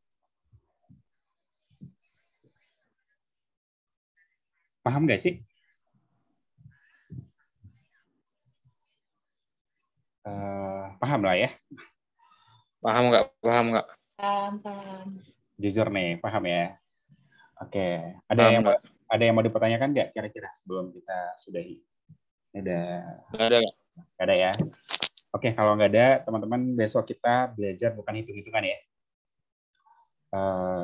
Paham nggak sih? Paham lah ya? Paham nggak? Paham nggak? Paham. Jujur nih, paham ya? Oke. Paham nggak? Ada yang mau dipertanyakan nggak kira-kira sebelum kita sudahi? Ada? Nggak ada nggak? Nggak ada ya? Oke, kalau nggak ada, teman-teman besok kita belajar bukan hitung-hitungan ya.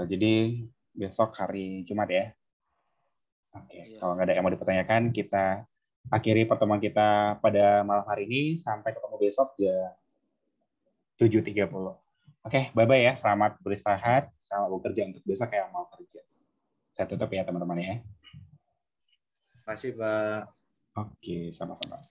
Jadi besok hari Jumat ya. Oke, kalau nggak ada yang mau dipertanyakan, kita akhiri pertemuan kita pada malam hari ini. Sampai ketemu besok jam 7.30. Oke, bye-bye ya. Selamat beristirahat. Selamat bekerja untuk besok yang mau kerja. Saya tutup ya teman-teman ya. Terima kasih, Pak. Oke, sama-sama.